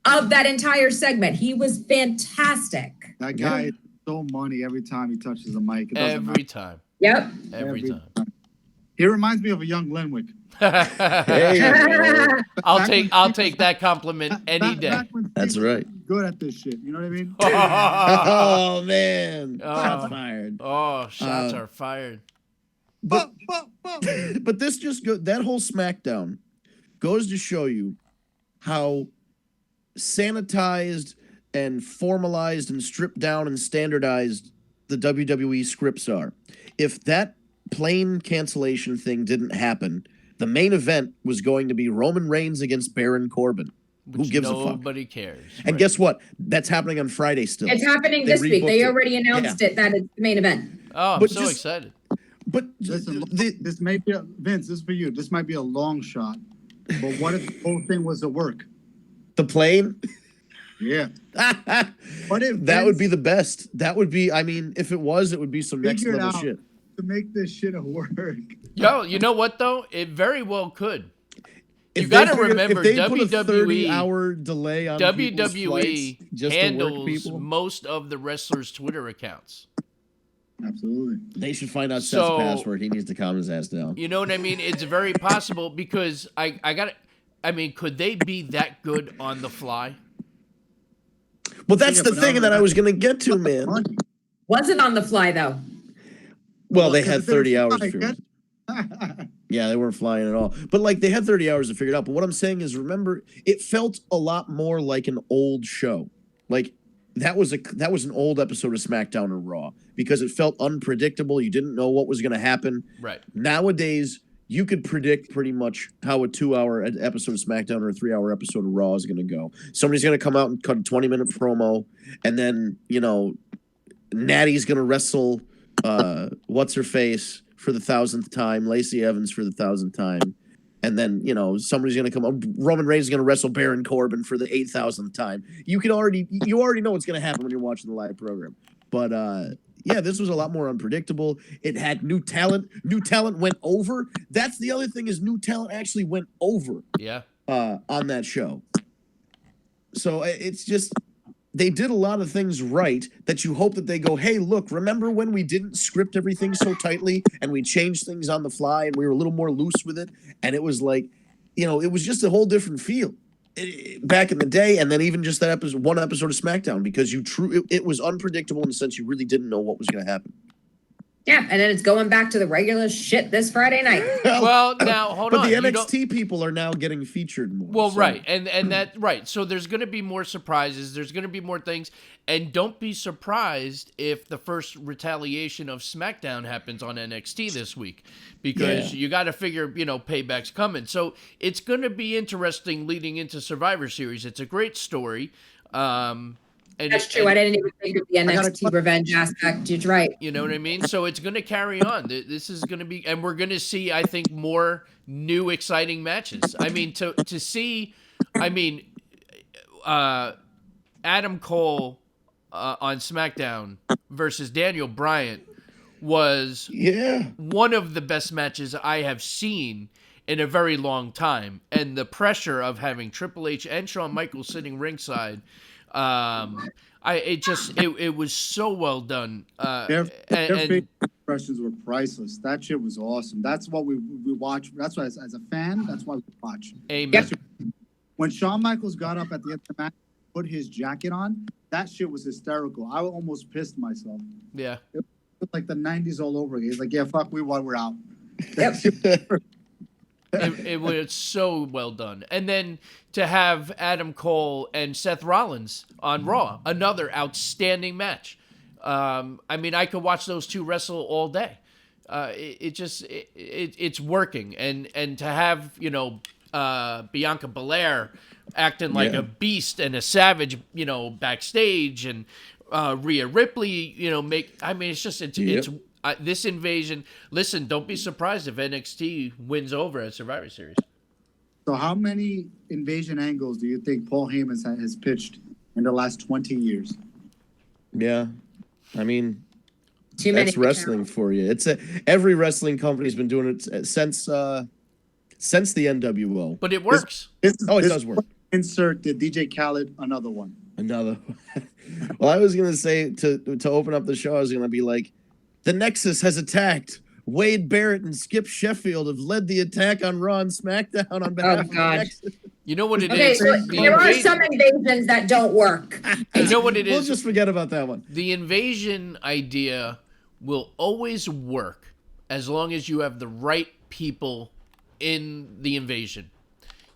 [SPEAKER 4] of that entire segment. He was fantastic.
[SPEAKER 5] That guy is so money every time he touches the mic. It doesn't
[SPEAKER 3] Every
[SPEAKER 5] matter.
[SPEAKER 3] time.
[SPEAKER 4] Yep.
[SPEAKER 3] Every time.
[SPEAKER 5] He reminds me of a young Lenwick.
[SPEAKER 2] Hey,
[SPEAKER 3] I'll take that compliment any day.
[SPEAKER 5] Back when
[SPEAKER 2] That's
[SPEAKER 5] Steve was
[SPEAKER 2] right.
[SPEAKER 5] Good at this shit. You know what I mean?
[SPEAKER 2] Oh, man.
[SPEAKER 3] Oh.
[SPEAKER 2] Shots fired.
[SPEAKER 3] Oh, shots are fired.
[SPEAKER 2] But this just that whole SmackDown goes to show you how sanitized and formalized and stripped down and standardized the WWE scripts are. If that plain cancellation thing didn't happen, The main event was going to be Roman Reigns against Baron Corbin. Who gives a fuck?
[SPEAKER 3] Nobody cares.
[SPEAKER 2] And
[SPEAKER 3] Right.
[SPEAKER 2] guess what? That's happening on Friday still.
[SPEAKER 4] It's happening this week.
[SPEAKER 2] rebooked
[SPEAKER 4] They
[SPEAKER 2] it.
[SPEAKER 4] already announced it that it's the main event.
[SPEAKER 3] Oh, I'm
[SPEAKER 2] But
[SPEAKER 3] so
[SPEAKER 2] just-
[SPEAKER 3] excited.
[SPEAKER 2] But
[SPEAKER 5] Listen, this may be Vince. This is for you. This might be a long shot, but what if the whole thing was a work?
[SPEAKER 2] the plane,
[SPEAKER 5] Yeah. What if
[SPEAKER 2] that would
[SPEAKER 5] Vince
[SPEAKER 2] be the best. That would be, I mean, if it was, it would be some next
[SPEAKER 5] figured
[SPEAKER 2] level
[SPEAKER 5] out
[SPEAKER 2] shit.
[SPEAKER 5] to make this shit a work?
[SPEAKER 3] Yo, you know what though? It very well could. You
[SPEAKER 2] If
[SPEAKER 3] got to
[SPEAKER 2] they figured-
[SPEAKER 3] remember,
[SPEAKER 2] if they put a
[SPEAKER 3] WWE
[SPEAKER 2] 30-hour delay on people's
[SPEAKER 3] WWE
[SPEAKER 2] flights just to work
[SPEAKER 3] handles
[SPEAKER 2] people,
[SPEAKER 3] most of the wrestlers' Twitter accounts.
[SPEAKER 5] Absolutely.
[SPEAKER 2] they should find out
[SPEAKER 3] So-
[SPEAKER 2] Seth's password. He needs to calm his ass down.
[SPEAKER 3] You know what I mean? It's very possible because I mean, could they be that good on the fly?
[SPEAKER 2] Well, that's
[SPEAKER 5] Yeah,
[SPEAKER 2] the
[SPEAKER 5] but
[SPEAKER 2] thing
[SPEAKER 5] now-
[SPEAKER 2] that I was going to get to, man.
[SPEAKER 5] Money.
[SPEAKER 4] Wasn't on the fly though.
[SPEAKER 2] Well, they
[SPEAKER 5] Because
[SPEAKER 2] had
[SPEAKER 5] if they're
[SPEAKER 2] 30 hours to
[SPEAKER 5] flying,
[SPEAKER 2] figure it out. Yeah, they weren't flying at all. But like they had 30 hours to figure it out. But what I'm saying is, remember, it felt a lot more like an old show. Like that was an old episode of SmackDown or Raw because it felt unpredictable. You didn't know what was going to happen.
[SPEAKER 3] Right.
[SPEAKER 2] Nowadays, you could predict pretty much how a 2-hour episode of SmackDown or a 3-hour episode of Raw is going to go. Somebody's going to come out and cut a 20-minute promo, and then Natty's going to wrestle what's her face for the 1,000th time, Lacey Evans for the 1,000th time, and then somebody's going to come up. Roman Reigns is going to wrestle Baron Corbin for the 8,000th time. You already know what's going to happen when you're watching the live program. But yeah, this was a lot more unpredictable. It had new talent. New talent went over. That's the other thing is new talent actually went over
[SPEAKER 3] Yeah.
[SPEAKER 2] on that show. So it's just they did a lot of things right that you hope that they go, hey, look, remember when we didn't script everything so tightly and we changed things on the fly and we were a little more loose with it? And it was like, it was just a whole different feel back in the day. And then even just that one episode of SmackDown, because it was unpredictable in the sense you really didn't know what was going to happen.
[SPEAKER 4] Yeah, and then it's going back to the regular shit this Friday night.
[SPEAKER 3] Well, now hold on.
[SPEAKER 2] But the
[SPEAKER 3] You don't-
[SPEAKER 2] NXT people are now getting featured more.
[SPEAKER 3] Well,
[SPEAKER 2] so-
[SPEAKER 3] right, and that right. So there's going to be more surprises. There's going to be more things, and don't be surprised if the first retaliation of SmackDown happens on NXT this week, because you got to figure, payback's coming. So it's going to be interesting leading into Survivor Series. It's a great story. And
[SPEAKER 4] That's true. I didn't even think of the NXT revenge aspect. You're right.
[SPEAKER 3] You know what I mean? So it's going to carry on. This is going to be, and we're going to see, I think, more new, exciting matches. I mean, to see, Adam Cole on SmackDown versus Daniel Bryan was one of the best matches I have seen in a very long time. And the pressure of having Triple H and Shawn Michaels sitting ringside, it was so well done.
[SPEAKER 5] Their
[SPEAKER 3] And
[SPEAKER 5] impressions were priceless. That shit was awesome. That's what we watch. That's why, as a fan, that's why we watch.
[SPEAKER 3] amen.
[SPEAKER 5] When Shawn Michaels got up at the end of the match, put his jacket on, that shit was hysterical. I almost pissed myself.
[SPEAKER 3] Yeah.
[SPEAKER 5] It was like the 90s all over again. He's like, yeah, fuck, we won, we're out.
[SPEAKER 3] It was so well done. And then to have Adam Cole and Seth Rollins on Raw, another outstanding match. I could watch those two wrestle all day. It's working. And to have, Bianca Belair acting like a beast and a savage, backstage, and Rhea Ripley, it's this invasion. Listen, don't be surprised if NXT wins over at Survivor Series.
[SPEAKER 5] So how many invasion angles do you think Paul Heyman has pitched in the last 20 years?
[SPEAKER 2] Yeah. I mean,
[SPEAKER 4] Too many.
[SPEAKER 2] that's wrestling for you. Every wrestling company's been doing it since the NWO.
[SPEAKER 3] But it works.
[SPEAKER 2] It does work.
[SPEAKER 5] Insert the DJ Khaled, another one.
[SPEAKER 2] Another. Well, I was gonna say to open up the show, I was gonna be like, the Nexus has attacked. Wade Barrett and Skip Sheffield have led the attack on Raw and SmackDown on behalf of the
[SPEAKER 4] God.
[SPEAKER 2] Nexus.
[SPEAKER 3] You know what it
[SPEAKER 4] Okay,
[SPEAKER 3] is?
[SPEAKER 4] so
[SPEAKER 3] The
[SPEAKER 4] there are
[SPEAKER 3] invasion-
[SPEAKER 4] some invasions that don't work.
[SPEAKER 3] You know what it
[SPEAKER 2] We'll
[SPEAKER 3] is?
[SPEAKER 2] just forget about that one.
[SPEAKER 3] The invasion idea will always work as long as you have the right people in the invasion.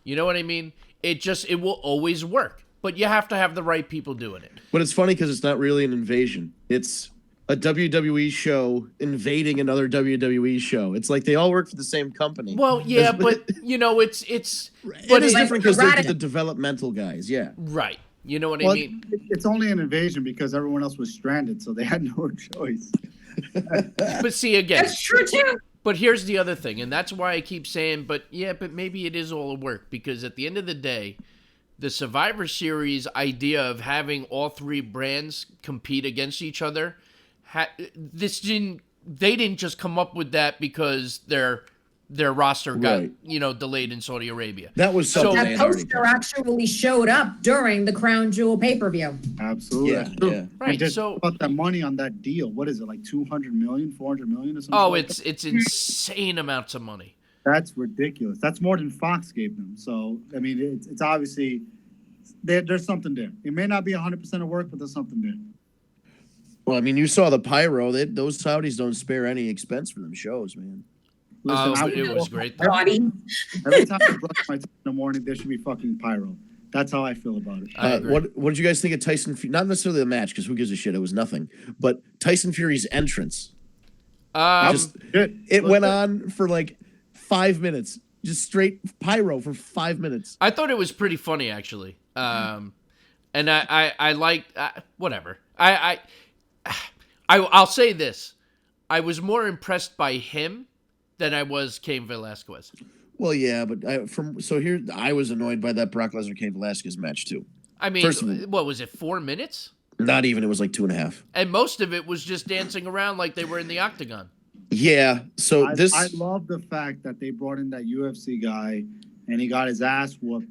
[SPEAKER 3] You know what I mean? It will always work, but you have to have the right people doing it.
[SPEAKER 2] But it's funny because it's not really an invasion. It's a WWE show invading another WWE show. It's like they all work for the same company.
[SPEAKER 3] Well, yeah, but it's
[SPEAKER 2] it is different because they're
[SPEAKER 4] Radical.
[SPEAKER 2] the developmental guys. Yeah.
[SPEAKER 3] right. You know what I
[SPEAKER 5] Well,
[SPEAKER 3] mean?
[SPEAKER 5] it's only an invasion because everyone else was stranded, so they had no choice.
[SPEAKER 3] But see again.
[SPEAKER 4] That's true too.
[SPEAKER 3] But here's the other thing, and that's why I keep saying, but maybe it is all a work, because at the end of the day, the Survivor Series idea of having all three brands compete against each other, they didn't just come up with that because their roster got
[SPEAKER 2] Right.
[SPEAKER 3] delayed in Saudi Arabia.
[SPEAKER 2] That was something
[SPEAKER 3] So-
[SPEAKER 2] they
[SPEAKER 4] That
[SPEAKER 2] had already
[SPEAKER 4] poster actually showed up during the Crown Jewel pay-per-view.
[SPEAKER 5] Absolutely.
[SPEAKER 2] Yeah,
[SPEAKER 5] That's true.
[SPEAKER 2] yeah.
[SPEAKER 3] Right,
[SPEAKER 5] And just
[SPEAKER 3] so-
[SPEAKER 5] about that money on that deal. What is it, like 200 million, 400 million or something?
[SPEAKER 3] Oh,
[SPEAKER 5] like
[SPEAKER 3] it's insane amounts of money.
[SPEAKER 5] that? That's ridiculous. That's more than Fox gave them. So, I mean, it's obviously, there's something there. It may not be 100% of work, but there's something there.
[SPEAKER 2] Well, I mean, you saw the pyro. Those Saudis don't spare any expense for them shows, man.
[SPEAKER 5] Listen,
[SPEAKER 3] But it was great, though.
[SPEAKER 4] Roddy.
[SPEAKER 5] Every time I brush my teeth in the morning, there should be fucking pyro. That's how I feel about it.
[SPEAKER 3] I agree.
[SPEAKER 2] What did you guys think of Tyson? Not necessarily the match, because who gives a shit? It was nothing. But Tyson Fury's entrance. Just
[SPEAKER 5] Good.
[SPEAKER 2] it went on for like 5 minutes, just straight pyro for 5 minutes.
[SPEAKER 3] I thought it was pretty funny, actually. And I liked whatever. I'll say this: I was more impressed by him than I was Cain Velasquez.
[SPEAKER 2] Well, yeah, but I was annoyed by that Brock Lesnar Cain Velasquez match too.
[SPEAKER 3] I mean,
[SPEAKER 2] First of all-
[SPEAKER 3] what was it? 4 minutes,
[SPEAKER 2] Not even. It was like 2.5.
[SPEAKER 3] and most of it was just dancing around like they were in the octagon.
[SPEAKER 2] Yeah. So
[SPEAKER 5] I love the fact that they brought in that UFC guy and he got his ass whooped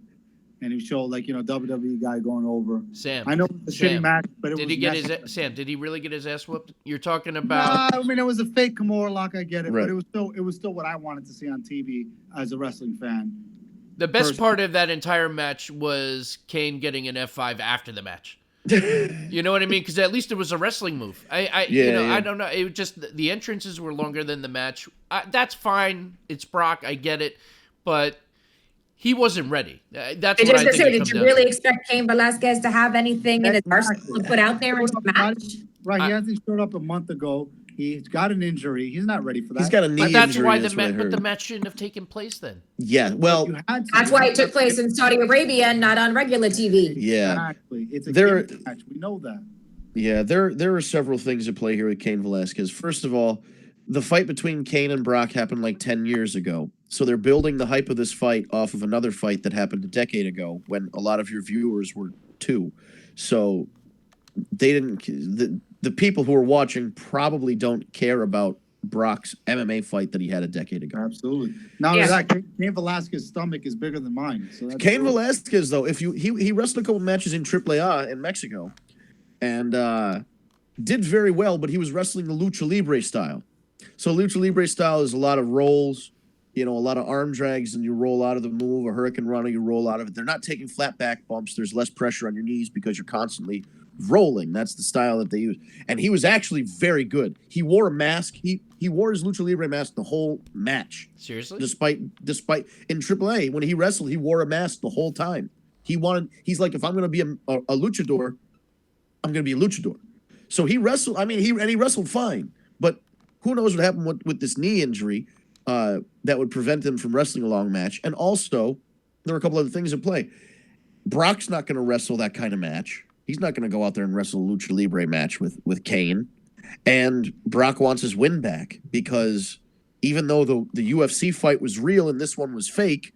[SPEAKER 5] and he showed WWE guy going over.
[SPEAKER 3] Sam,
[SPEAKER 5] I know it was a shitty
[SPEAKER 3] Sam,
[SPEAKER 5] match, but it
[SPEAKER 3] did
[SPEAKER 5] was
[SPEAKER 3] he get
[SPEAKER 5] necessary.
[SPEAKER 3] Sam? Did he really get his ass whooped? You're talking about.
[SPEAKER 5] Nah, I mean, it was a fake Kimura lock. I get it,
[SPEAKER 2] Right.
[SPEAKER 5] but it was still what I wanted to see on TV as a wrestling fan.
[SPEAKER 3] The best
[SPEAKER 5] First-
[SPEAKER 3] part of that entire match was Kane getting an F5 after the match. You know what I mean? Because at least it was a wrestling move.
[SPEAKER 2] Yeah.
[SPEAKER 3] I don't know. It was just the entrances were longer than the match. That's fine. It's Brock. I get it, but he wasn't ready. That's
[SPEAKER 4] I
[SPEAKER 3] what I
[SPEAKER 4] just
[SPEAKER 3] think.
[SPEAKER 4] say,
[SPEAKER 3] it
[SPEAKER 4] did
[SPEAKER 3] comes
[SPEAKER 4] you
[SPEAKER 3] down
[SPEAKER 4] really
[SPEAKER 3] to.
[SPEAKER 4] expect Cain Velasquez to have anything in his arsenal to put out there in the match?
[SPEAKER 5] Right,
[SPEAKER 3] I-
[SPEAKER 5] he hasn't showed up a month ago. He's got an injury. He's not ready for that.
[SPEAKER 2] he's got a knee
[SPEAKER 3] But that's
[SPEAKER 2] injury.
[SPEAKER 3] why
[SPEAKER 2] that's what I
[SPEAKER 3] but
[SPEAKER 2] heard.
[SPEAKER 3] the match shouldn't have taken place then.
[SPEAKER 2] Yeah. Well,
[SPEAKER 5] You had to.
[SPEAKER 4] That's why it took place in Saudi Arabia and not on regular TV.
[SPEAKER 2] yeah.
[SPEAKER 5] Exactly. It's a
[SPEAKER 2] There-
[SPEAKER 5] gimmick match. We know that.
[SPEAKER 2] Yeah, there are several things at play here with Cain Velasquez. First of all, the fight between Cain and Brock happened like 10 years ago. So they're building the hype of this fight off of another fight that happened a decade ago when a lot of your viewers were 2. So they didn't the people who are watching probably don't care about Brock's MMA fight that he had a decade ago.
[SPEAKER 5] Absolutely. Now
[SPEAKER 4] Yeah.
[SPEAKER 5] that Cain Velasquez's stomach is bigger than mine. So that's
[SPEAKER 2] Cain
[SPEAKER 5] true.
[SPEAKER 2] Velasquez, though, he wrestled a couple matches in AAA in Mexico and did very well, but he was wrestling the Lucha Libre style. So Lucha Libre style is a lot of rolls, a lot of arm drags, and you roll out of the move, a Hurricane Runner, you roll out of it. They're not taking flat back bumps. There's less pressure on your knees because you're constantly rolling. That's the style that they use. And he was actually very good. He wore a mask. He wore his Lucha Libre mask the whole match.
[SPEAKER 3] Seriously?
[SPEAKER 2] Despite in AAA, when he wrestled, he wore a mask the whole time. He's like, if I'm going to be a luchador, I'm going to be a luchador. So he wrestled. I mean, he wrestled fine, but who knows what happened with this knee injury that would prevent him from wrestling a long match. And also, there were a couple other things at play. Brock's not going to wrestle that kind of match. He's not going to go out there and wrestle a Lucha Libre match with Kane. And Brock wants his win back because even though the UFC fight was real and this one was fake,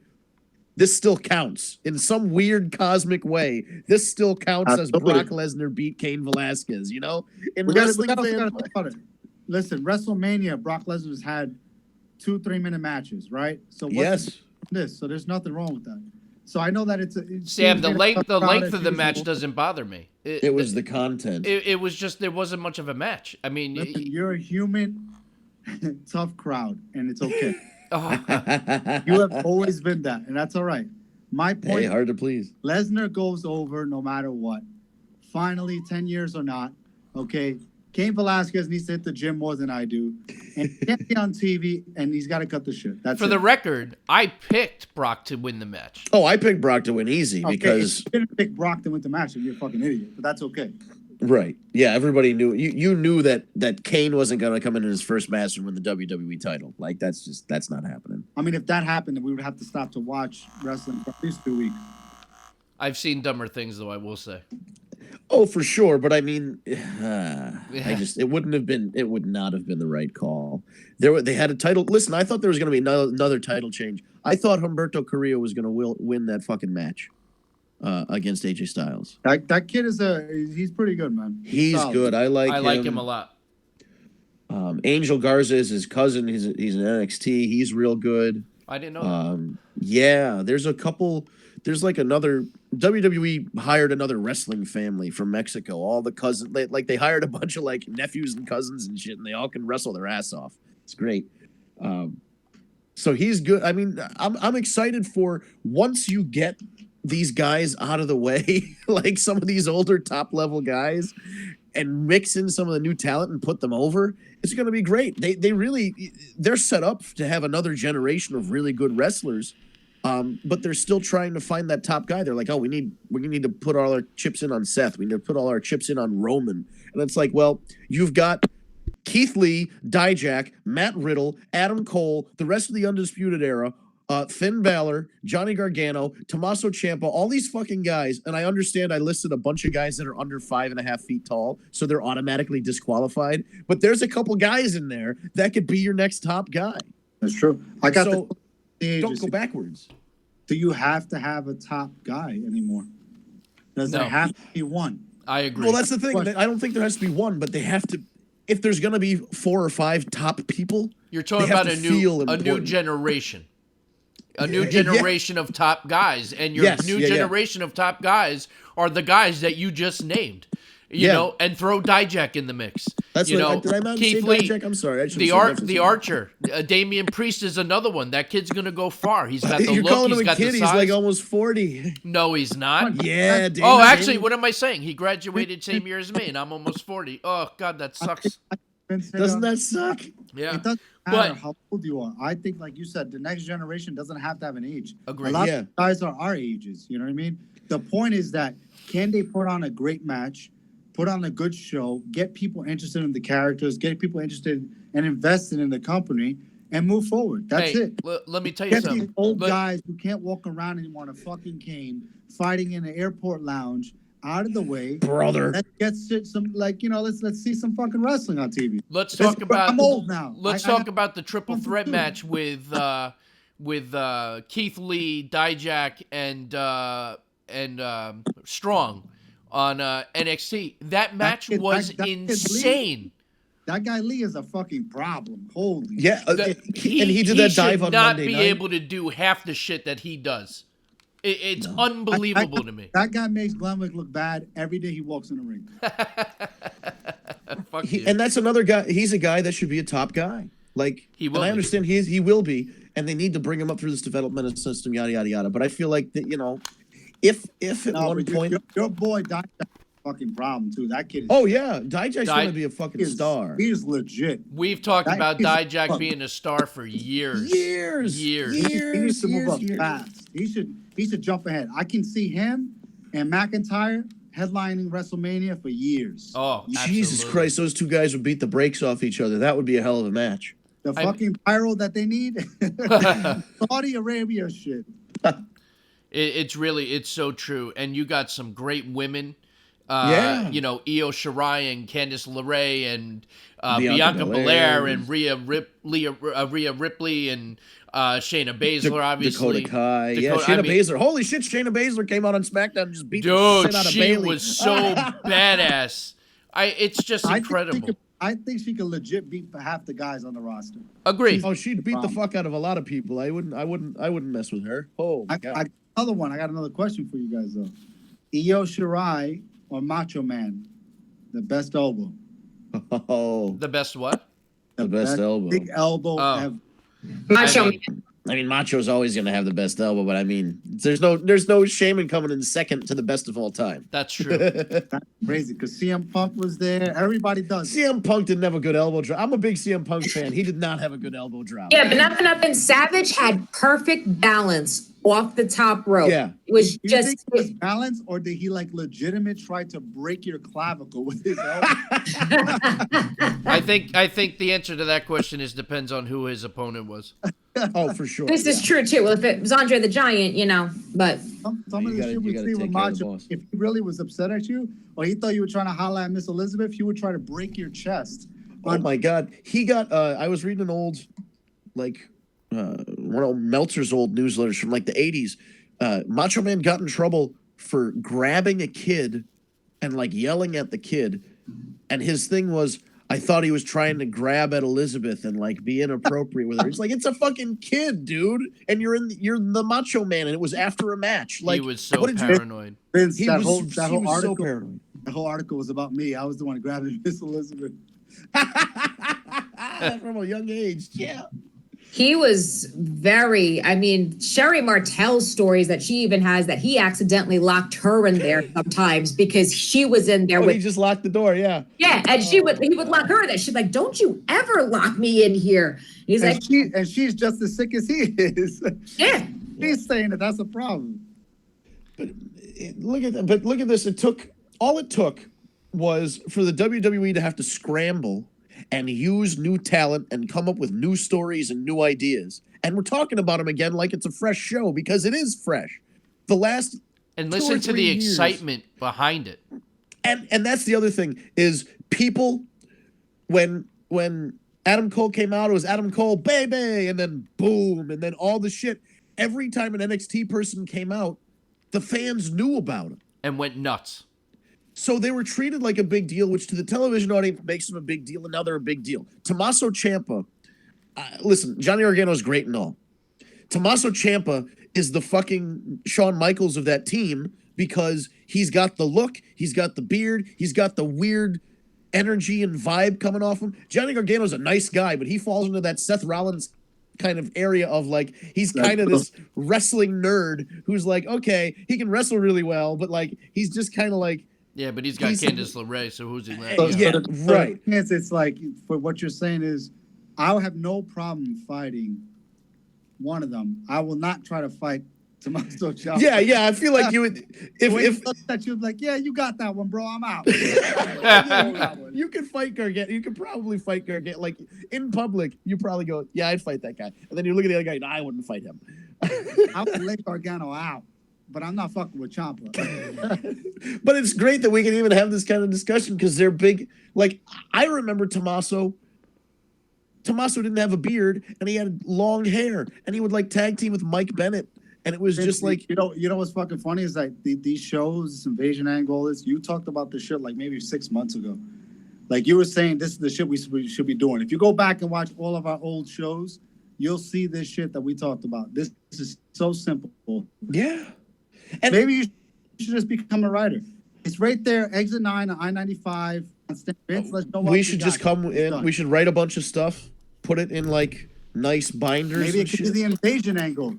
[SPEAKER 2] this still counts. In some weird cosmic way, this still counts
[SPEAKER 5] Absolutely.
[SPEAKER 2] as Brock Lesnar beat Cain Velasquez, In
[SPEAKER 5] We
[SPEAKER 2] wrestling
[SPEAKER 5] gotta
[SPEAKER 2] fan-
[SPEAKER 5] think about it. Listen, WrestleMania, Brock Lesnar's had 2 3-minute matches, right? So what's
[SPEAKER 2] Yes.
[SPEAKER 5] this? So there's nothing wrong with that. So I know that it's
[SPEAKER 3] Sam, the length of the
[SPEAKER 5] usual.
[SPEAKER 3] match doesn't bother me.
[SPEAKER 2] It was the content.
[SPEAKER 3] It was just there wasn't much of a match. I mean,
[SPEAKER 5] Listen, you're a human, tough crowd, and it's okay. You have always been that, and that's all right. My point:
[SPEAKER 2] Hey, hard to please.
[SPEAKER 5] Lesnar goes over no matter what. Finally, 10 years or not, okay. Cain Velasquez needs to hit the gym more than I do, and he can't be on TV, and he's got to cut the shit. That's
[SPEAKER 3] for
[SPEAKER 5] it.
[SPEAKER 3] the record, I picked Brock to win the match.
[SPEAKER 2] Oh, I picked Brock to win easy
[SPEAKER 5] Okay,
[SPEAKER 2] because
[SPEAKER 5] if you didn't pick Brock to win the match, then you're a fucking idiot. But that's okay.
[SPEAKER 2] Right. Yeah, everybody knew. You knew that Kane wasn't going to come in his first match and win the WWE title. Like, that's not happening.
[SPEAKER 5] I mean, if that happened, then we would have to stop to watch wrestling for at least 2 weeks.
[SPEAKER 3] I've seen dumber things, though, I will say.
[SPEAKER 2] Oh, for sure. But I mean, it would not have been the right call. They had a title. Listen, I thought there was going to be another title change. I thought Humberto Carrillo was going to win that fucking match against AJ Styles.
[SPEAKER 5] That kid he's pretty good, man.
[SPEAKER 2] He's
[SPEAKER 5] solid.
[SPEAKER 2] Good. I
[SPEAKER 3] like him a lot.
[SPEAKER 2] Angel Garza is his cousin. He's an NXT. He's real good.
[SPEAKER 3] I didn't know that.
[SPEAKER 2] Yeah, there's a couple. There's like another WWE hired another wrestling family from Mexico. All the cousins, they hired a bunch of like nephews and cousins and shit, and they all can wrestle their ass off. It's great. So he's good. I mean, I'm excited for once you get these guys out of the way, like some of these older top level guys, and mix in some of the new talent and put them over. It's going to be great. They're set up to have another generation of really good wrestlers. But they're still trying to find that top guy. They're like, oh, we need to put all our chips in on Seth. We need to put all our chips in on Roman. And it's like, well, you've got Keith Lee, Dijak, Matt Riddle, Adam Cole, the rest of the Undisputed Era, Finn Balor, Johnny Gargano, Tommaso Ciampa, all these fucking guys. And I understand I listed a bunch of guys that are under 5.5 feet tall, so they're automatically disqualified. But there's a couple guys in there that could be your next top guy.
[SPEAKER 5] That's true.
[SPEAKER 2] Don't go backwards.
[SPEAKER 5] Do you have to have a top guy anymore? Does there have to be one?
[SPEAKER 3] I agree.
[SPEAKER 2] Well, that's the thing. I don't think there has to be one, but they have to. If there's going to be 4 or 5 top people,
[SPEAKER 3] you're talking about a new generation. A new generation of top guys. And your generation of top guys are the guys that you just named. You know, and throw Dijak in the mix.
[SPEAKER 2] That's
[SPEAKER 3] did I
[SPEAKER 2] not
[SPEAKER 3] Keith
[SPEAKER 2] say
[SPEAKER 3] Lee,
[SPEAKER 2] Dijak? I'm sorry.
[SPEAKER 3] the Archer, Damian Priest is another one. That kid's gonna go far. He's got the
[SPEAKER 2] You're
[SPEAKER 3] look.
[SPEAKER 2] Calling
[SPEAKER 3] He's
[SPEAKER 2] him
[SPEAKER 3] got
[SPEAKER 2] a kid.
[SPEAKER 3] the size.
[SPEAKER 2] He's like almost 40.
[SPEAKER 3] No, he's not.
[SPEAKER 2] Yeah.
[SPEAKER 3] Oh, actually, what am I saying? He graduated same year as me, and I'm almost 40. Oh God, that sucks.
[SPEAKER 2] Doesn't that suck?
[SPEAKER 3] Yeah.
[SPEAKER 5] It doesn't matter how old you are. I think, like you said, the next generation doesn't have to have an age.
[SPEAKER 3] Agreed.
[SPEAKER 5] A lot of guys are our ages. You know what I mean? The point is that can they put on a great match? Put on a good show, get people interested in the characters, get people interested and invested in the company, and move forward. That's it.
[SPEAKER 3] Let me tell you something.
[SPEAKER 5] These old guys who can't walk around anymore on a fucking cane, fighting in an airport lounge, out of the way,
[SPEAKER 2] brother.
[SPEAKER 5] Let's get let's see some fucking wrestling on TV.
[SPEAKER 3] Let's talk about.
[SPEAKER 5] I'm old now.
[SPEAKER 3] Let's talk about the triple threat match with Keith Lee, Dijak, and Strong on NXT. That match was insane.
[SPEAKER 5] That guy Lee is a fucking problem. Holy
[SPEAKER 3] he did that dive on Monday night. He should not be able to do half the shit that he does. It's unbelievable to me.
[SPEAKER 5] That guy makes Glenwick look bad every day he walks in the ring.
[SPEAKER 2] And that's another guy. He's a guy that should be a top guy. Like, he will. And I understand he will be, and they need to bring him up through this developmental system, yada yada yada. But I feel like that, if at one point
[SPEAKER 5] your boy Dijack's a fucking problem too. That kid is
[SPEAKER 2] Dijack's gonna be a fucking star.
[SPEAKER 5] He's legit.
[SPEAKER 3] We've talked about Dijak being a star for years.
[SPEAKER 5] He needs to move up fast. He should jump ahead. I can see him and McIntyre headlining WrestleMania for years.
[SPEAKER 3] Oh,
[SPEAKER 2] Jesus
[SPEAKER 3] absolutely. Christ,
[SPEAKER 2] those two guys would beat the brakes off each other. That would be a hell of a match.
[SPEAKER 5] The fucking pyro that they need. Saudi Arabia shit.
[SPEAKER 3] It's so true. And you got some great women. Io Shirai and Candice LeRae and Bianca Belair and Rhea Ripley and Shayna Baszler, obviously.
[SPEAKER 2] Dakota Kai. Shayna Baszler. Holy shit, Shayna Baszler came out on SmackDown and just beat the shit out of Bayley.
[SPEAKER 3] She was so badass. It's just incredible.
[SPEAKER 5] I think she could legit beat half the guys on the roster.
[SPEAKER 3] Agreed.
[SPEAKER 2] She'd beat the fuck out of a lot of people. I wouldn't mess with her. Oh my God.
[SPEAKER 5] I got another question for you guys though. Io Shirai or Macho Man, the best elbow?
[SPEAKER 2] Oh,
[SPEAKER 3] the best what?
[SPEAKER 2] The best elbow.
[SPEAKER 5] Big elbow.
[SPEAKER 3] Oh.
[SPEAKER 4] Macho Man.
[SPEAKER 2] I mean, Macho's always going to have the best elbow, but I mean, there's no shame in coming in second to the best of all time.
[SPEAKER 3] That's true.
[SPEAKER 5] That's crazy because CM Punk was there. Everybody does.
[SPEAKER 2] CM Punk didn't have a good elbow drop. I'm a big CM Punk fan. He did not have a good elbow drop.
[SPEAKER 4] Yeah, but nothing up. And Savage had perfect balance off the top rope.
[SPEAKER 2] Yeah.
[SPEAKER 4] It was
[SPEAKER 5] Do you
[SPEAKER 4] just
[SPEAKER 5] think it was balance, or did he like legitimate try to break your clavicle with his elbow?
[SPEAKER 3] I think the answer to that question depends on who his opponent was.
[SPEAKER 2] Oh, for sure.
[SPEAKER 4] this is true too. Well, if it was Andre the Giant, but
[SPEAKER 5] Some
[SPEAKER 2] You
[SPEAKER 5] of the
[SPEAKER 2] gotta-
[SPEAKER 5] shit
[SPEAKER 2] you
[SPEAKER 5] we
[SPEAKER 2] gotta
[SPEAKER 5] see
[SPEAKER 2] take
[SPEAKER 5] with
[SPEAKER 2] care of the
[SPEAKER 5] Macho,
[SPEAKER 2] boss.
[SPEAKER 5] if he really was upset at you, or he thought you were trying to holler at Miss Elizabeth, he would try to break your chest.
[SPEAKER 2] Oh my God. He got, I was reading an old, like, one of Meltzer's old newsletters from like the 80s. Macho Man got in trouble for grabbing a kid and like yelling at the kid. And his thing was, I thought he was trying to grab at Elizabeth and like be inappropriate with her. It's like, it's a fucking kid, dude. And you're the Macho Man, and it was after a match. Like,
[SPEAKER 3] He was so
[SPEAKER 2] what did you-
[SPEAKER 3] paranoid.
[SPEAKER 5] Vince,
[SPEAKER 2] He
[SPEAKER 5] that
[SPEAKER 2] was,
[SPEAKER 5] whole
[SPEAKER 2] he was
[SPEAKER 5] article,
[SPEAKER 2] so paranoid.
[SPEAKER 5] the whole article was about me. I was the one grabbing Miss Elizabeth.
[SPEAKER 2] From a young age. Yeah.
[SPEAKER 4] he was Sherry Martell's stories that she even has that he accidentally locked her in there sometimes because she was in there
[SPEAKER 2] Oh,
[SPEAKER 4] with
[SPEAKER 2] he just locked the door. Yeah.
[SPEAKER 4] and he would lock her in there. She's like, "Don't you ever lock me in here." He's like,
[SPEAKER 5] And she's just as sick as he is.
[SPEAKER 4] "Yeah."
[SPEAKER 5] He's saying that that's a problem.
[SPEAKER 2] Look at this. It took was for the WWE to have to scramble and use new talent and come up with new stories and new ideas. And we're talking about them again like it's a fresh show because it is fresh. The last
[SPEAKER 3] And
[SPEAKER 2] 2 or
[SPEAKER 3] listen to
[SPEAKER 2] 3
[SPEAKER 3] the
[SPEAKER 2] years-
[SPEAKER 3] excitement behind it.
[SPEAKER 2] And that's the other thing is people when Adam Cole came out, it was Adam Cole, baby, and then boom, and then all the shit. Every time an NXT person came out, the fans knew about him.
[SPEAKER 3] And went nuts.
[SPEAKER 2] So they were treated like a big deal, which to the television audience makes them a big deal, and now they're a big deal. Tommaso Ciampa, listen, Johnny Gargano's great and all. Tommaso Ciampa is the fucking Shawn Michaels of that team because he's got the look, he's got the beard, he's got the weird energy and vibe coming off him. Johnny Gargano's a nice guy, but he falls into that Seth Rollins kind of area of like, he's kind of this wrestling nerd who's like, okay, he can wrestle really well, but like, he's just kind of like,
[SPEAKER 3] Yeah, but he's got Candice LeRae, so who's he letting?
[SPEAKER 2] So, yeah, right.
[SPEAKER 5] It's like, for what you're saying is, I would have no problem fighting one of them. I will not try to fight Tommaso Ciampa.
[SPEAKER 2] Yeah, I feel like you would, if
[SPEAKER 5] that you'd like, yeah, you got that one, bro. I'm out.
[SPEAKER 2] you could fight Gargano. You could probably fight Gargano. Like in public, you probably go, "Yeah, I'd fight that guy." And then you look at the other guy, "No, I wouldn't fight him."
[SPEAKER 5] I would lay Gargano out, but I'm not fucking with Ciampa.
[SPEAKER 2] But it's great that we can even have this kind of discussion because they're big. Like I remember Tommaso. Tommaso didn't have a beard and he had long hair, and he would like tag team with Mike Bennett, and it was just like
[SPEAKER 5] you know what's fucking funny is like these shows, this Invasion Angle, this you talked about this shit like maybe 6 months ago. Like you were saying, this is the shit we should be doing. If you go back and watch all of our old shows, you'll see this shit that we talked about. This is so simple.
[SPEAKER 2] yeah. And
[SPEAKER 5] Maybe you should just become a writer. It's right there, exit 9 on I-95. Vince, let's know what
[SPEAKER 2] we
[SPEAKER 5] you
[SPEAKER 2] should
[SPEAKER 5] got.
[SPEAKER 2] just come
[SPEAKER 5] It's
[SPEAKER 2] in.
[SPEAKER 5] done.
[SPEAKER 2] We should write a bunch of stuff, put it in like nice binders.
[SPEAKER 5] Maybe
[SPEAKER 2] and
[SPEAKER 5] it could be
[SPEAKER 2] shit.
[SPEAKER 5] the Invasion Angle.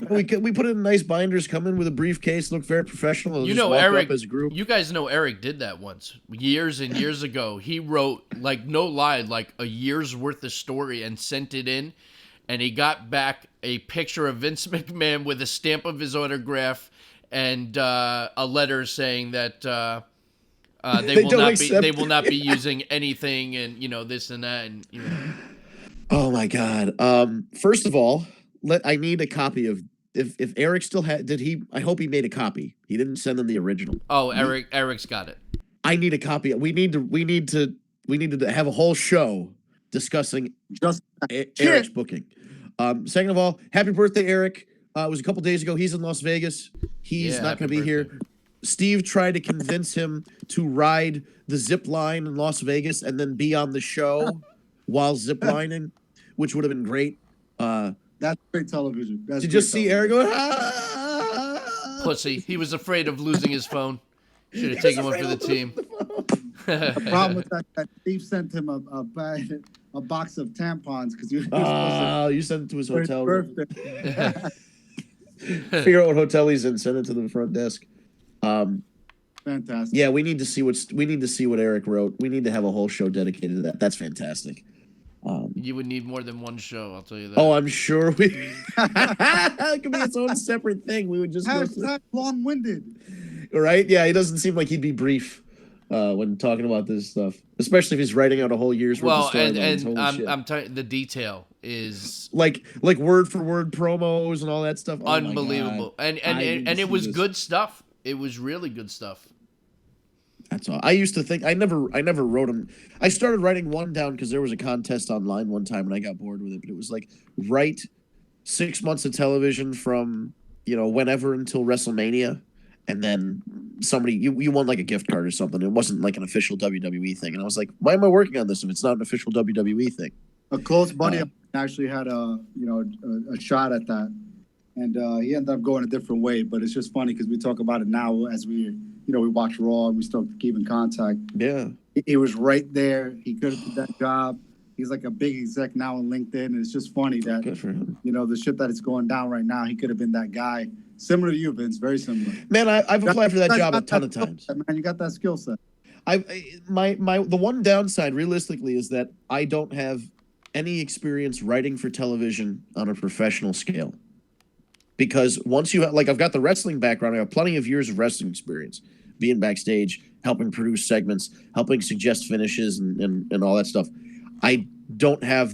[SPEAKER 2] We put it in nice binders. Come in with a briefcase, look very professional. and
[SPEAKER 3] You
[SPEAKER 2] just
[SPEAKER 3] know,
[SPEAKER 2] walk
[SPEAKER 3] Eric,
[SPEAKER 2] up as a group.
[SPEAKER 3] you guys know Eric did that once, years and years ago. He wrote, like, no lie, like a year's worth of story and sent it in. And he got back a picture of Vince McMahon with a stamp of his autograph and a letter saying that they will not be using anything and, you know, this and that. And, you know.
[SPEAKER 2] Oh my God. First of all, I need a copy of if Eric still had I hope he made a copy. He didn't send them the original.
[SPEAKER 3] Oh, Eric's got it.
[SPEAKER 2] I need a copy. We need to have a whole show discussing
[SPEAKER 5] Just
[SPEAKER 2] Eric's booking. Second of all, happy birthday, Eric. It was a couple days ago. He's in Las Vegas. He's
[SPEAKER 3] Yeah,
[SPEAKER 2] not going to
[SPEAKER 3] happy
[SPEAKER 2] be here.
[SPEAKER 3] birthday.
[SPEAKER 2] Steve tried to convince him to ride the zip line in Las Vegas and then be on the show while zip lining, which would have been great.
[SPEAKER 5] that's great television. That's
[SPEAKER 2] To
[SPEAKER 5] great
[SPEAKER 2] just see Eric
[SPEAKER 5] television.
[SPEAKER 2] go, ah!
[SPEAKER 3] Pussy. He was afraid of losing his phone. Should have taken one for the team.
[SPEAKER 5] The problem with that Steve sent him a box of tampons because you were supposed
[SPEAKER 2] You sent it to his
[SPEAKER 5] to for his
[SPEAKER 2] hotel room.
[SPEAKER 5] birthday.
[SPEAKER 2] Figure out what hotel he's in. Send it to the front desk.
[SPEAKER 5] Fantastic.
[SPEAKER 2] Yeah, we need to see what Eric wrote. We need to have a whole show dedicated to that. That's fantastic.
[SPEAKER 3] You would need more than one show, I'll tell you that.
[SPEAKER 2] Oh, I'm sure we. It could be its own separate thing. We would just go through.
[SPEAKER 5] Hashtag long-winded.
[SPEAKER 2] Right? Yeah, he doesn't seem like he'd be brief when talking about this stuff, especially if he's writing out a whole year's worth of storylines.
[SPEAKER 3] and
[SPEAKER 2] Holy shit.
[SPEAKER 3] I'm telling the detail is
[SPEAKER 2] like word for word promos and all that stuff. Oh
[SPEAKER 3] unbelievable.
[SPEAKER 2] My God.
[SPEAKER 3] And it was good stuff. It was really good stuff.
[SPEAKER 2] That's all. I used to think I never wrote them. I started writing one down because there was a contest online one time and I got bored with it. But it was like write 6 months of television from whenever until WrestleMania, and then somebody you won like a gift card or something. It wasn't like an official WWE thing, and I was like, why am I working on this if it's not an official WWE thing?
[SPEAKER 5] A close buddy actually had a shot at that, and he ended up going a different way. But it's just funny because we talk about it now as we watch Raw and we still keep in contact.
[SPEAKER 2] Yeah,
[SPEAKER 5] it was right there. He could have did that job. He's like a big exec now on LinkedIn, and it's just funny that
[SPEAKER 2] good for him.
[SPEAKER 5] The shit that is going down right now. He could have been that guy. Similar to you, Vince. Very similar.
[SPEAKER 2] Man, I've applied for that job a ton of times.
[SPEAKER 5] Man, you got that skill set.
[SPEAKER 2] The one downside, realistically, is that I don't have any experience writing for television on a professional scale. Because once you I've got the wrestling background, I have plenty of years of wrestling experience, being backstage, helping produce segments, helping suggest finishes, and all that stuff. I don't have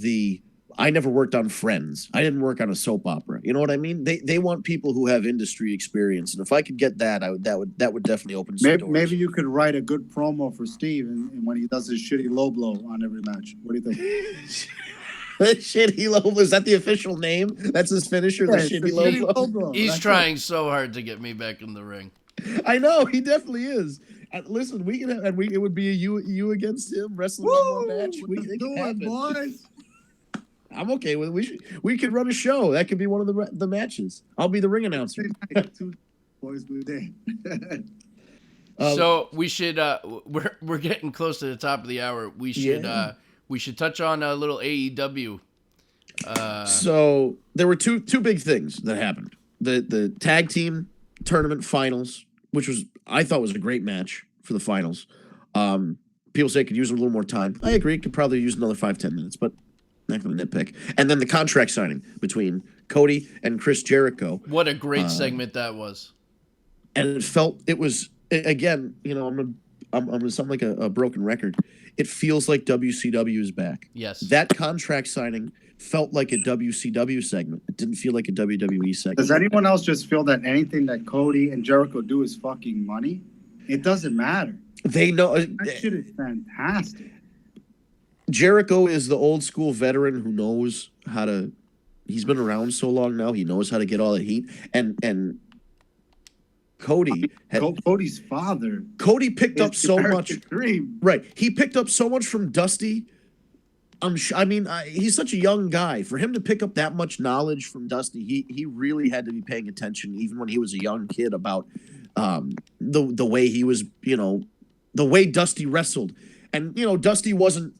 [SPEAKER 2] I never worked on Friends. I didn't work on a soap opera. You know what I mean? They want people who have industry experience, and if I could get that, that would definitely open some doors.
[SPEAKER 5] Maybe you could write a good promo for Steve, and when he does his shitty low blow on every match. What do you think?
[SPEAKER 2] Shitty low blow, is that the official name? That's his finisher.
[SPEAKER 5] Yeah,
[SPEAKER 2] the shitty low blow.
[SPEAKER 3] He's trying so hard to get me back in the ring.
[SPEAKER 2] I know he definitely is. Listen, we can have, it would be a you against him wrestling one match. We can have it.
[SPEAKER 5] Boys.
[SPEAKER 2] I'm okay with it. We could run a show. That could be one of the matches. I'll be the ring announcer.
[SPEAKER 5] Boys, we did.
[SPEAKER 3] So we should. We're getting close to the top of the hour. We should. We should touch on a little AEW.
[SPEAKER 2] So there were two big things that happened. The tag team tournament finals, which I thought was a great match for the finals. People say it could use a little more time. I agree. It could probably use another 5-10 minutes, but not going to nitpick. And then the contract signing between Cody and Chris Jericho.
[SPEAKER 3] What a great segment that was.
[SPEAKER 2] And it was, again, I'm going to sound like a broken record. It feels like WCW is back.
[SPEAKER 3] Yes.
[SPEAKER 2] That contract signing felt like a WCW segment. It didn't feel like a WWE segment.
[SPEAKER 5] Does anyone else just feel that anything that Cody and Jericho do is fucking money? It doesn't matter.
[SPEAKER 2] They know.
[SPEAKER 5] That shit is fantastic.
[SPEAKER 2] Jericho is the old school veteran who knows how to. He's been around so long now. He knows how to get all the heat. And Cody,
[SPEAKER 5] Cody's father.
[SPEAKER 2] Cody picked up so much.
[SPEAKER 5] Dream.
[SPEAKER 2] Right, he picked up so much from Dusty. He's such a young guy. For him to pick up that much knowledge from Dusty, he really had to be paying attention, even when he was a young kid, about the way he was, the way Dusty wrestled. And Dusty wasn't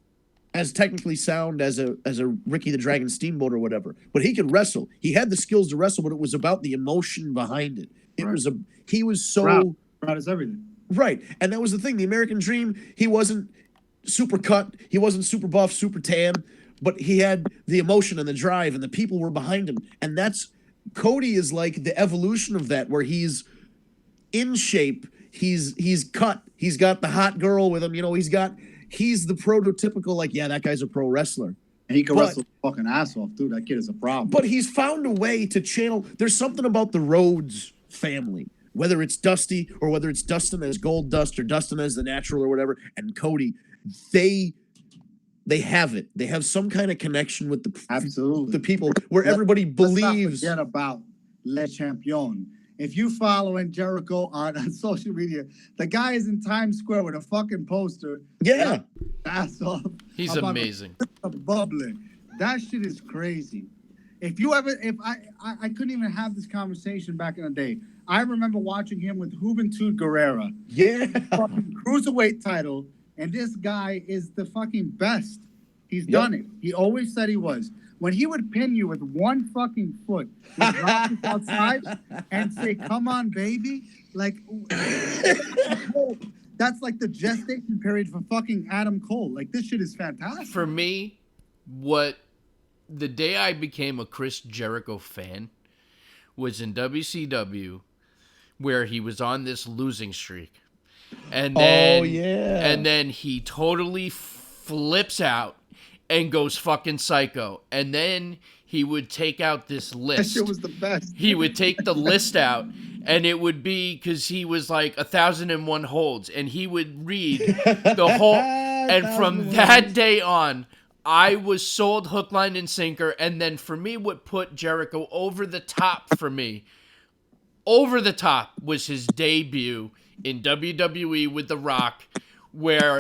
[SPEAKER 2] as technically sound as a Ricky the Dragon Steamboat or whatever, but he could wrestle. He had the skills to wrestle, but it was about the emotion behind it. He was so
[SPEAKER 5] proud as everything.
[SPEAKER 2] Right, and that was the thing. The American Dream. He wasn't super cut. He wasn't super buff, super tan, but he had the emotion and the drive, and the people were behind him. And Cody is like the evolution of that, where he's in shape. He's cut. He's got the hot girl with him. He's the prototypical, that guy's a pro wrestler.
[SPEAKER 5] And he can wrestle the fucking ass off, dude. That kid is a problem.
[SPEAKER 2] But he's found a way to channel. There's something about the Rhodes family, whether it's Dusty or whether it's Dustin as Gold Dust or Dustin as the Natural or whatever, and Cody, they have it. They have some kind of connection with the people where everybody believes.
[SPEAKER 5] Let's not forget about Le Champion. If you following Jericho on social media, the guy is in Times Square with a fucking poster.
[SPEAKER 2] Yeah.
[SPEAKER 5] Ass off.
[SPEAKER 3] He's amazing.
[SPEAKER 5] Bubbling. That shit is crazy. If I couldn't even have this conversation back in the day. I remember watching him with Juventud Guerrera.
[SPEAKER 2] Yeah.
[SPEAKER 5] Fucking cruiserweight title, and this guy is the fucking best. He's done it. He always said he was. When he would pin you with one fucking foot, he'd drop you outside and say, "Come on, baby." That's like the gestation period for fucking Adam Cole. This shit is fantastic.
[SPEAKER 3] For me, what the day I became a Chris Jericho fan was in WCW, where he was on this losing streak. And then, and then he totally flips out and goes fucking psycho. And then he would take out this list.
[SPEAKER 5] That shit was the best.
[SPEAKER 3] He would take the list out, and it would be because he was like 1,001 holds, and he would read the whole. And from that day on, I was sold hook, line, and sinker. And then for me, what put Jericho over the top for me, over the top, was his debut in WWE with The Rock, where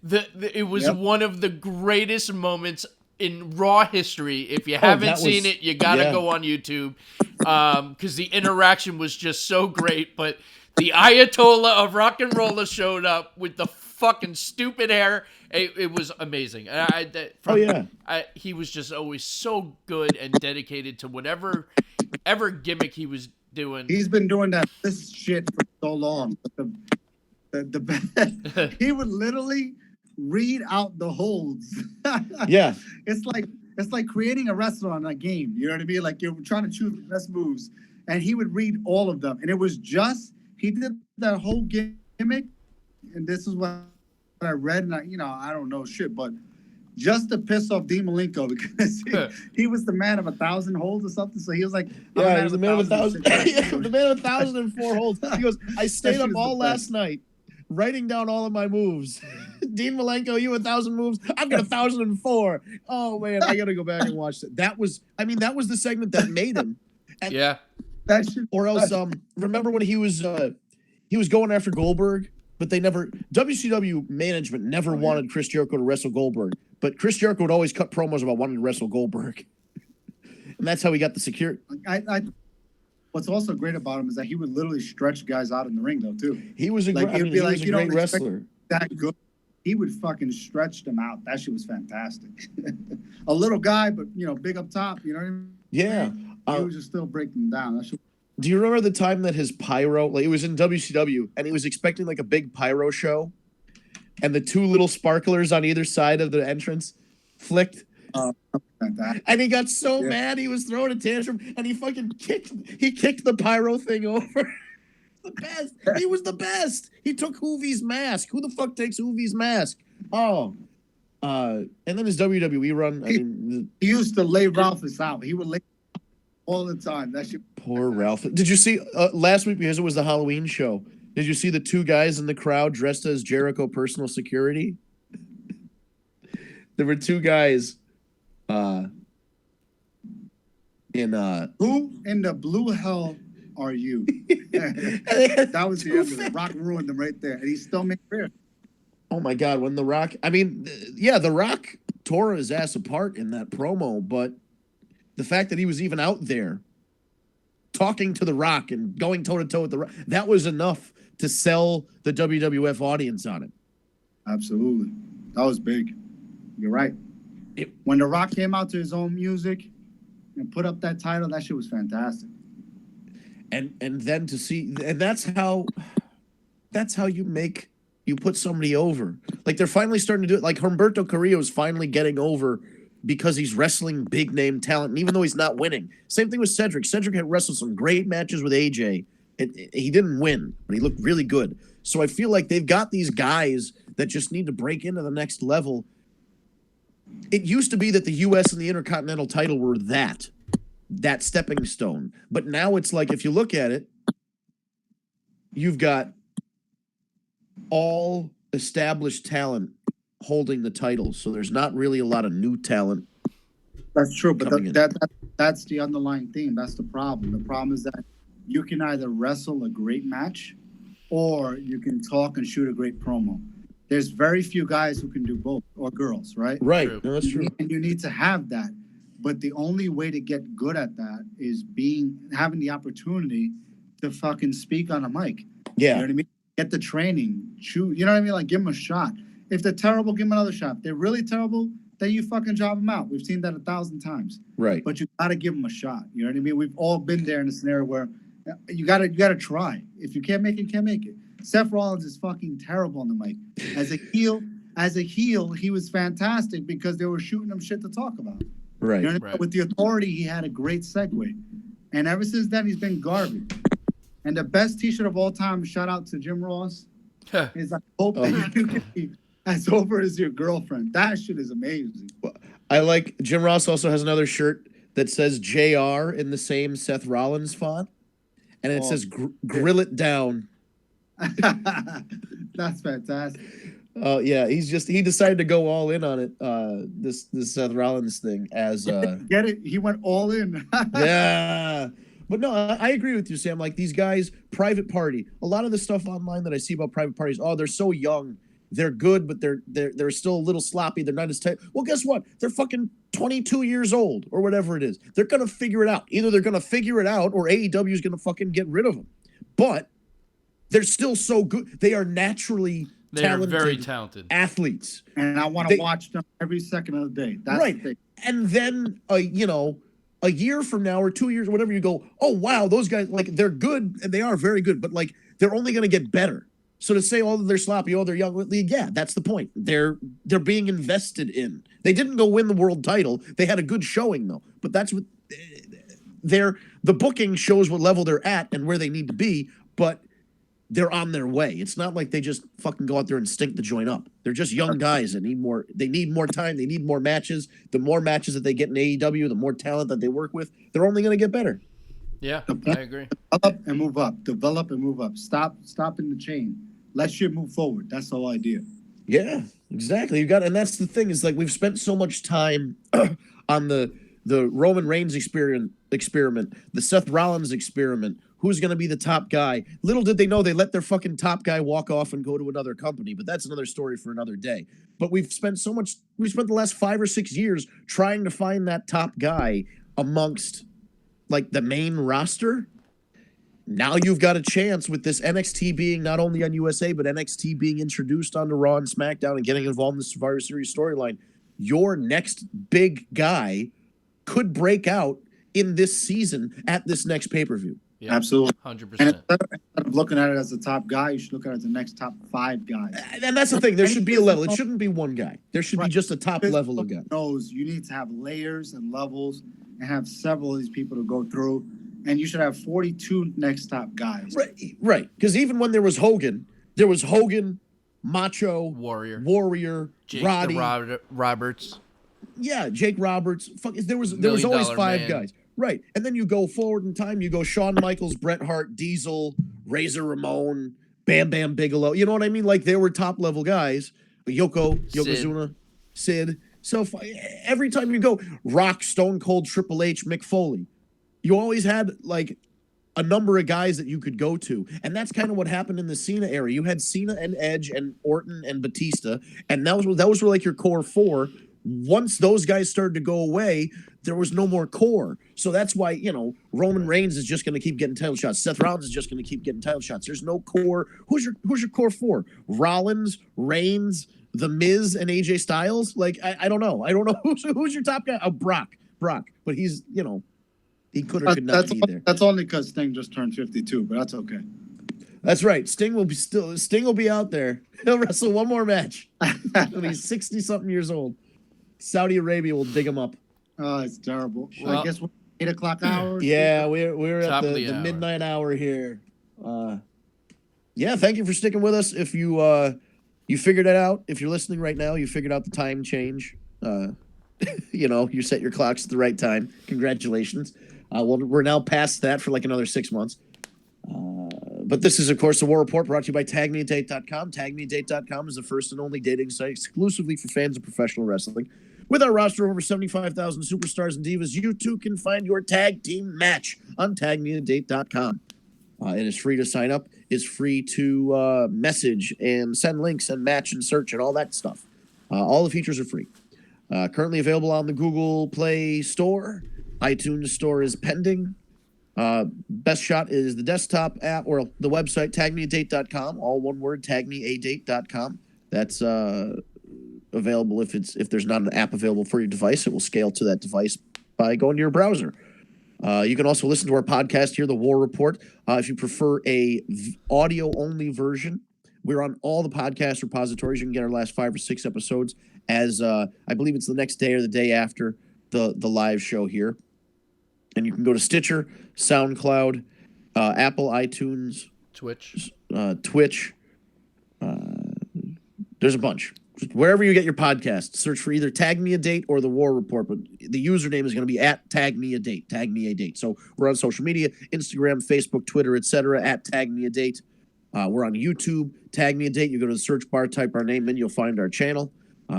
[SPEAKER 3] it was one of the greatest moments in Raw history. If you haven't seen it, you gotta go on YouTube, because the interaction was just so great. But the Ayatollah of rock and roller showed up with the fucking stupid hair. It was amazing. He was just always so good and dedicated to whatever gimmick he was doing.
[SPEAKER 5] He's been doing this shit for so long. The he would literally read out the holds.
[SPEAKER 2] Yeah.
[SPEAKER 5] It's like creating a wrestler on a game. You know what I mean? Like you're trying to choose the best moves, and he would read all of them. And it was just he did that whole gimmick, and this is what I read, and I don't know shit, but just to piss off Dean Malenko, because he was the man of 1,000 holds or something. So he was like,
[SPEAKER 2] he was the man of 1,000. The man of 1,004 holds. He goes, I stayed up all last night writing down all of my moves. Dean Malenko, you 1,000 moves. I've got 1,004. Oh man, I gotta go back and watch that. That was the segment that made him. And,
[SPEAKER 5] that shit.
[SPEAKER 2] Or else, remember when he was going after Goldberg, but they never. WCW management never wanted Chris Jericho to wrestle Goldberg, but Chris Jericho would always cut promos about wanting to wrestle Goldberg, and that's how he got the security.
[SPEAKER 5] What's also great about him is that he would literally stretch guys out in the ring, though, too.
[SPEAKER 2] He was a great wrestler.
[SPEAKER 5] That good. He would fucking stretch them out. That shit was fantastic. A little guy, but big up top. You know what I mean?
[SPEAKER 2] Yeah.
[SPEAKER 5] He would just still break them down. That shit.
[SPEAKER 2] Do you remember the time that his pyro, like it was in WCW, and he was expecting like a big pyro show, and the two little sparklers on either side of the entrance flicked? And he got so mad he was throwing a tantrum, and he fucking kicked the pyro thing over. The best. He was the best. He took Hoovie's mask. Who the fuck takes Hoovie's mask? Oh. And then his WWE run.
[SPEAKER 5] He used to lay Ralphus out. He would lay all the time. That shit.
[SPEAKER 2] Poor Ralph. Did you see last week, because it was the Halloween show, did you see the two guys in the crowd dressed as Jericho personal security? There were two guys who in
[SPEAKER 5] the blue hell are you? That was the end of it. Rock ruined them right there, and he still made career.
[SPEAKER 2] Oh my God, when The Rock, The Rock tore his ass apart in that promo, but the fact that he was even out there talking to The Rock and going toe-to-toe with The Rock, that was enough to sell the WWF audience on it.
[SPEAKER 5] Absolutely. That was big. You're right. When The Rock came out to his own music and put up that title, that shit was fantastic.
[SPEAKER 2] And then to see, and that's how you put somebody over. Like they're finally starting to do it. Like Humberto Carrillo is finally getting over because he's wrestling big name talent, and even though he's not winning. Same thing with Cedric. Cedric had wrestled some great matches with AJ. He didn't win, but he looked really good. So I feel like they've got these guys that just need to break into the next level. It used to be that the U.S. and the Intercontinental title were that stepping stone. But now it's like, if you look at it, you've got all established talent holding the titles. So there's not really a lot of new talent.
[SPEAKER 5] That's true, but that's the underlying theme. That's the problem. The problem is that you can either wrestle a great match or you can talk and shoot a great promo. There's very few guys who can do both, or girls, right?
[SPEAKER 2] Right. No, that's true.
[SPEAKER 5] And you need to have that. But the only way to get good at that is having the opportunity to fucking speak on a mic.
[SPEAKER 2] Yeah.
[SPEAKER 5] You know what I mean? Get the training. Shoot. You know what I mean? Like, give them a shot. If they're terrible, give them another shot. If they're really terrible, then you fucking job them out. We've seen that 1,000 times.
[SPEAKER 2] Right.
[SPEAKER 5] But you got to give them a shot. You know what I mean? We've all been there in a scenario where you got to try. If you can't make it, you can't make it. Seth Rollins is fucking terrible on the mic. As a heel, as a heel, he was fantastic because they were shooting him shit to talk about.
[SPEAKER 2] Right.
[SPEAKER 5] You know,
[SPEAKER 3] Right.
[SPEAKER 5] with the Authority, he had a great segue. And ever since then, he's been garbage. And the best T-shirt of all time, shout out to Jim Ross, is I hope that you can be as over as your girlfriend. That shit is amazing.
[SPEAKER 2] I like Jim Ross also has another shirt that says JR in the same Seth Rollins font. And it says grill it down.
[SPEAKER 5] That's fantastic.
[SPEAKER 2] Yeah, he decided to go all in on it. This Seth Rollins thing as
[SPEAKER 5] Get it? He went all in.
[SPEAKER 2] yeah. But no, I agree with you, Sam. Like these guys, Private Party. A lot of the stuff online that I see about Private Parties, they're so young. They're good, but they're still a little sloppy. They're not as tight. Well, guess what? They're fucking 22 years old or whatever it is. They're gonna figure it out. Either they're gonna figure it out or AEW is gonna fucking get rid of them. But they're still so good. They are naturally
[SPEAKER 3] They are
[SPEAKER 2] talented,
[SPEAKER 3] very talented
[SPEAKER 2] athletes.
[SPEAKER 5] And I want to watch them every second of the day. That's
[SPEAKER 2] right.
[SPEAKER 5] the thing.
[SPEAKER 2] And then, a year from now or 2 years, or whatever, you go, oh, wow, those guys, like, they're good, and they are very good, but, like, they're only going to get better. So to say, they're sloppy, they're young, yeah, that's the point. They're being invested in. They didn't go win the world title. They had a good showing, though. But that's what the booking shows what level they're at and where they need to be, but they're on their way. It's not like they just fucking go out there and stink the joint up. They're just young guys that need more. They need more time. They need more matches. The more matches that they get in AEW, the more talent that they work with, they're only going to get better.
[SPEAKER 3] Yeah, I agree.
[SPEAKER 5] Develop and move up. Develop and move up. Stop in the chain. Let shit move forward. That's the whole idea.
[SPEAKER 2] Yeah, exactly. And that's the thing is like we've spent so much time on the Roman Reigns experiment, the Seth Rollins experiment. Who's going to be the top guy? Little did they know they let their fucking top guy walk off and go to another company, but that's another story for another day. But we spent the last 5 or 6 years trying to find that top guy amongst like the main roster. Now you've got a chance with this NXT being not only on USA, but NXT being introduced onto Raw and SmackDown and getting involved in the Survivor Series storyline. Your next big guy could break out in this season at this next pay-per-view.
[SPEAKER 3] Yeah,
[SPEAKER 5] absolutely.
[SPEAKER 3] 100%.
[SPEAKER 5] And instead of looking at it as the top guy, you should look at it as the next top 5 guys.
[SPEAKER 2] And that's the thing. There should be a level. It shouldn't be one guy. There should be just a top level of guy.
[SPEAKER 5] Knows you need to have layers and levels and have several of these people to go through. And you should have 42 next top guys.
[SPEAKER 2] Right. Because even when there was Hogan, Macho, Warrior,
[SPEAKER 3] Jake
[SPEAKER 2] Roddy,
[SPEAKER 3] Roberts.
[SPEAKER 2] Yeah, Jake Roberts. There was always 5 guys. Right. And then you go forward in time, you go Shawn Michaels, Bret Hart, Diesel, Razor Ramon, Bam Bam Bigelow. You know what I mean? Like they were top level guys. Yokozuna, Sid. So every time you go Rock, Stone Cold, Triple H, Mick Foley, you always had like a number of guys that you could go to. And that's kind of what happened in the Cena era. You had Cena and Edge and Orton and Batista. And that was like your core 4. Once those guys started to go away, there was no more core. So that's why, Roman Reigns is just going to keep getting title shots. Seth Rollins is just going to keep getting title shots. There's no core. Who's your core 4? Rollins, Reigns, The Miz, and AJ Styles? Like, I don't know. I don't know who's your top guy. Oh, Brock. But he's, he could or could not be there.
[SPEAKER 5] That's only because Sting just turned 52, but that's okay.
[SPEAKER 2] That's right. Sting will be out there. He'll wrestle one more match. When he's 60-something years old. Saudi Arabia will dig him up.
[SPEAKER 5] Oh, it's terrible. Well, I guess we're 8 o'clock hour.
[SPEAKER 2] Yeah, we're at the midnight hour here. Yeah, thank you for sticking with us. If you figured it out, if you're listening right now, you figured out the time change. You set your clocks at the right time. Congratulations. Well, we're now past that for like another 6 months. But this is, of course, the War Report brought to you by TagMeADate.com. TagMeADate.com is the first and only dating site exclusively for fans of professional wrestling. With our roster of over 75,000 superstars and divas, you too can find your tag team match on TagMeADate.com. It is free to sign up. It's free to message and send links and match and search and all that stuff. All the features are free. Currently available on the Google Play Store. iTunes Store is pending. Best shot is the desktop app or the website, tagmeadate.com. All one word, tagmeadate.com. That's available if there's not an app available for your device. It will scale to that device by going to your browser. You can also listen to our podcast here, The War Report. If you prefer a audio-only version, We're on all the podcast repositories. You can get our last 5 or 6 episodes as I believe it's the next day or the day after the live show here. And you can go to Stitcher, SoundCloud, Apple, iTunes,
[SPEAKER 3] Twitch.
[SPEAKER 2] There's a bunch. Just wherever you get your podcasts, search for either Tag Me a Date or The War Report. But the username is going to be at Tag Me a Date. Tag Me a Date. So we're on social media, Instagram, Facebook, Twitter, etc. at Tag Me a Date. We're on YouTube. Tag Me a Date. You go to the search bar, type our name in, you'll find our channel.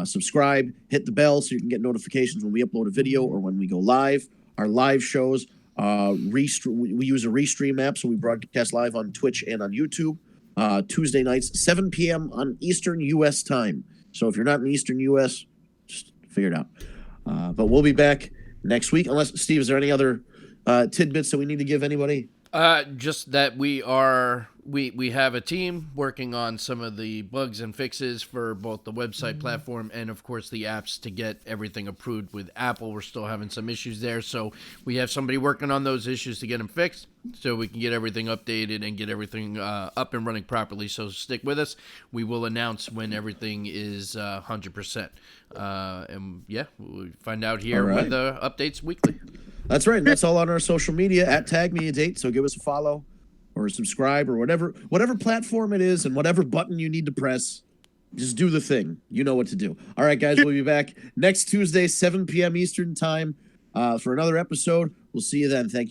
[SPEAKER 2] Subscribe, hit the bell so you can get notifications when we upload a video or when we go live. Our live shows, we use a Restream app, so we broadcast live on Twitch and on YouTube. Tuesday nights, 7 p.m. on Eastern U.S. time. So if you're not in the Eastern U.S., just figure it out. But we'll be back next week. Unless, Steve, is there any other tidbits that we need to give anybody?
[SPEAKER 3] Just that we have a team working on some of the bugs and fixes for both the website platform and, of course, the apps to get everything approved with Apple. We're still having some issues there, so we have somebody working on those issues to get them fixed so we can get everything updated and get everything up and running properly. So stick with us. We will announce when everything is 100%. And, yeah, we'll find out here with the updates weekly.
[SPEAKER 2] That's right. And that's all on our social media at Tag Me a Date. So give us a follow or a subscribe or whatever platform it is and whatever button you need to press. Just do the thing. You know what to do. All right, guys, we'll be back next Tuesday, 7 p.m. Eastern time for another episode. We'll see you then. Thank you.